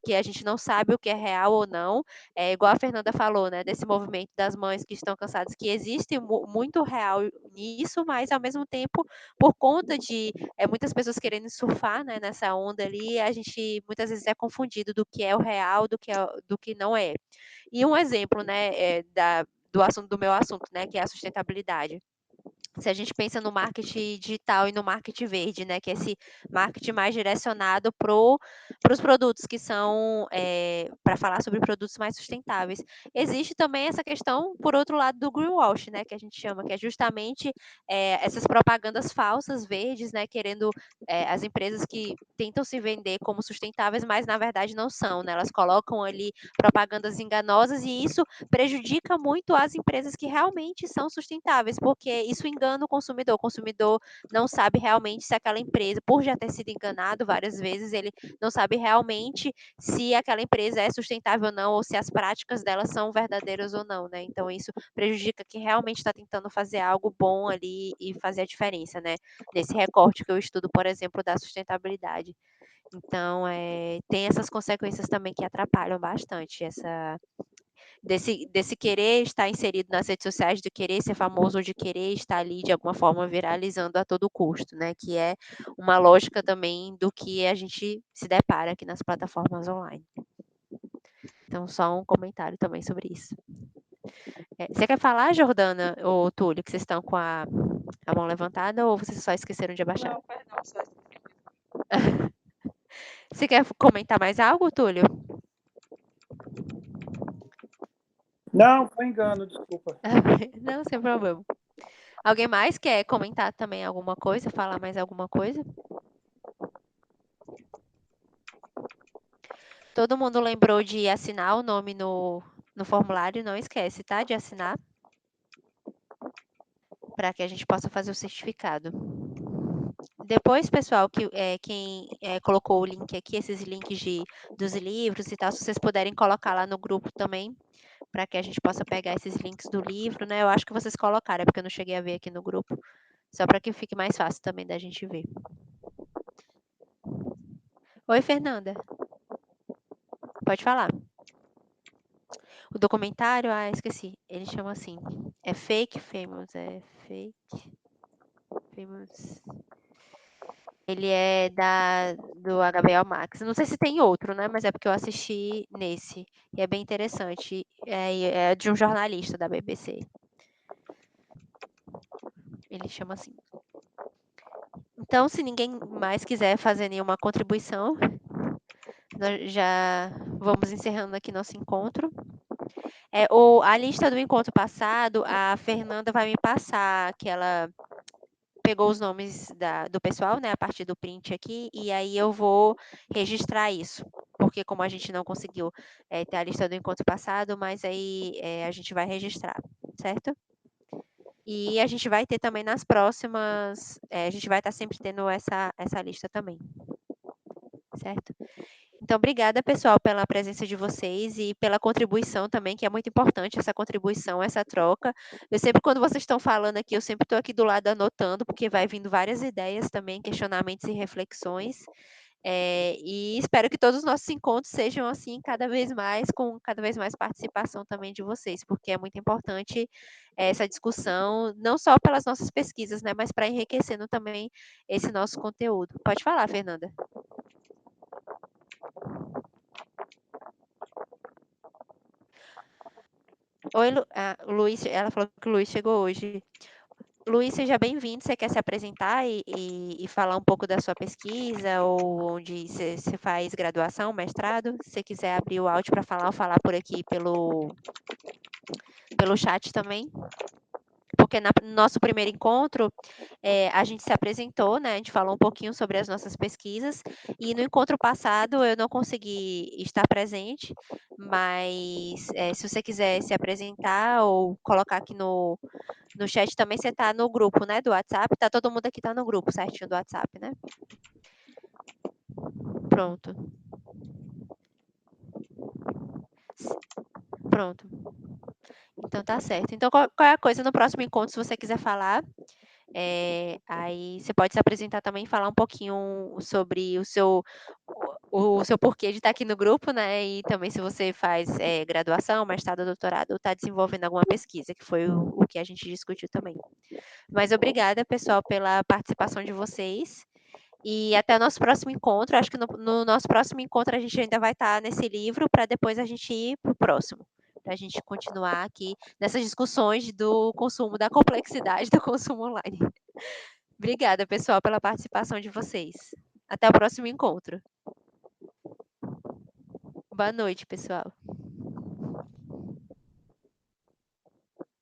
que a gente não sabe o que é real ou não. Igual a Fernanda falou, né? Desse movimento das mães que estão cansadas, que existe muito real nisso, mas ao mesmo tempo, por conta de muitas pessoas querendo surfar, né, nessa onda ali, a gente muitas vezes é confundido do que é o real, do que não é. E um exemplo, né, do meu assunto, né, que é a sustentabilidade. Se a gente pensa no marketing digital e no marketing verde, né, que é esse marketing mais direcionado para os produtos que são para falar sobre produtos mais sustentáveis. Existe também essa questão, por outro lado, do greenwash, né, que a gente chama, que é justamente essas propagandas falsas verdes, né, querendo as empresas que tentam se vender como sustentáveis, mas na verdade não são, né, elas colocam ali propagandas enganosas e isso prejudica muito as empresas que realmente são sustentáveis, porque isso engana o consumidor não sabe realmente se aquela empresa, por já ter sido enganado várias vezes, ele não sabe realmente se aquela empresa é sustentável ou não, ou se as práticas dela são verdadeiras ou não, né? Então isso prejudica quem realmente está tentando fazer algo bom ali e fazer a diferença, né? Nesse recorte que eu estudo, por exemplo, da sustentabilidade. Então, tem essas consequências também que atrapalham bastante desse querer estar inserido nas redes sociais, de querer ser famoso ou de querer estar ali de alguma forma viralizando a todo custo, né? Que é uma lógica também do que a gente se depara aqui nas plataformas online. Então, só um comentário também sobre isso. Você quer falar, Jordana ou Túlio, que vocês estão com a mão levantada ou vocês só esqueceram de abaixar? Não, perdão, só Você quer comentar mais algo, Túlio? Não, foi engano, desculpa. Não, sem problema. Alguém mais quer comentar também alguma coisa, falar mais alguma coisa? Todo mundo lembrou de assinar o nome no formulário, não esquece, tá? De assinar, para que a gente possa fazer o certificado. Depois, pessoal, quem colocou o link aqui, esses links dos livros e tal, se vocês puderem colocar lá no grupo também, para que a gente possa pegar esses links do livro, né? Eu acho que vocês colocaram, é porque eu não cheguei a ver aqui no grupo, só para que fique mais fácil também da gente ver. Oi, Fernanda. Pode falar. O documentário, esqueci. Ele chama assim. É Fake Famous. É Fake Famous. Ele é do HBO Max. Não sei se tem outro, né? Mas é porque eu assisti nesse. E é bem interessante. É de um jornalista da BBC. Ele chama assim. Então, se ninguém mais quiser fazer nenhuma contribuição, nós já vamos encerrando aqui nosso encontro. A lista do encontro passado, a Fernanda vai me passar, que ela pegou os nomes do pessoal, né, a partir do print aqui, e aí eu vou registrar isso, porque como a gente não conseguiu ter a lista do encontro passado, mas aí a gente vai registrar, certo? E a gente vai ter também nas próximas, a gente vai estar sempre tendo essa lista também, certo? Então, obrigada, pessoal, pela presença de vocês e pela contribuição também, que é muito importante essa contribuição, essa troca. Eu sempre, quando vocês estão falando aqui, eu sempre estou aqui do lado anotando, porque vai vindo várias ideias também, questionamentos e reflexões. E espero que todos os nossos encontros sejam assim, cada vez mais, com cada vez mais participação também de vocês, porque é muito importante essa discussão, não só pelas nossas pesquisas, né, mas para enriquecendo também esse nosso conteúdo. Pode falar, Fernanda. Oi, o Luiz, ela falou que o Luiz chegou hoje. Luiz, seja bem-vindo. Você quer se apresentar e falar um pouco da sua pesquisa ou onde você faz graduação, mestrado? Se você quiser abrir o áudio para falar ou falar por aqui pelo chat também. Porque no nosso primeiro encontro, a gente se apresentou, né? A gente falou um pouquinho sobre as nossas pesquisas. E no encontro passado eu não consegui estar presente, mas se você quiser se apresentar ou colocar aqui no chat também, você está no grupo, né? Do WhatsApp. Tá, todo mundo aqui está no grupo certinho do WhatsApp, né? Pronto. Pronto. Então tá certo. Então, qualquer coisa no próximo encontro, se você quiser falar, aí você pode se apresentar também e falar um pouquinho sobre o seu porquê de estar aqui no grupo, né? E também se você faz graduação, mestrado, doutorado, ou está desenvolvendo alguma pesquisa, que foi o que a gente discutiu também. Mas obrigada, pessoal, pela participação de vocês. E até o nosso próximo encontro. Acho que no nosso próximo encontro a gente ainda vai estar nesse livro para depois a gente ir para o próximo. Para a gente continuar aqui nessas discussões do consumo, da complexidade do consumo online. Obrigada, pessoal, pela participação de vocês. Até o próximo encontro. Boa noite, pessoal.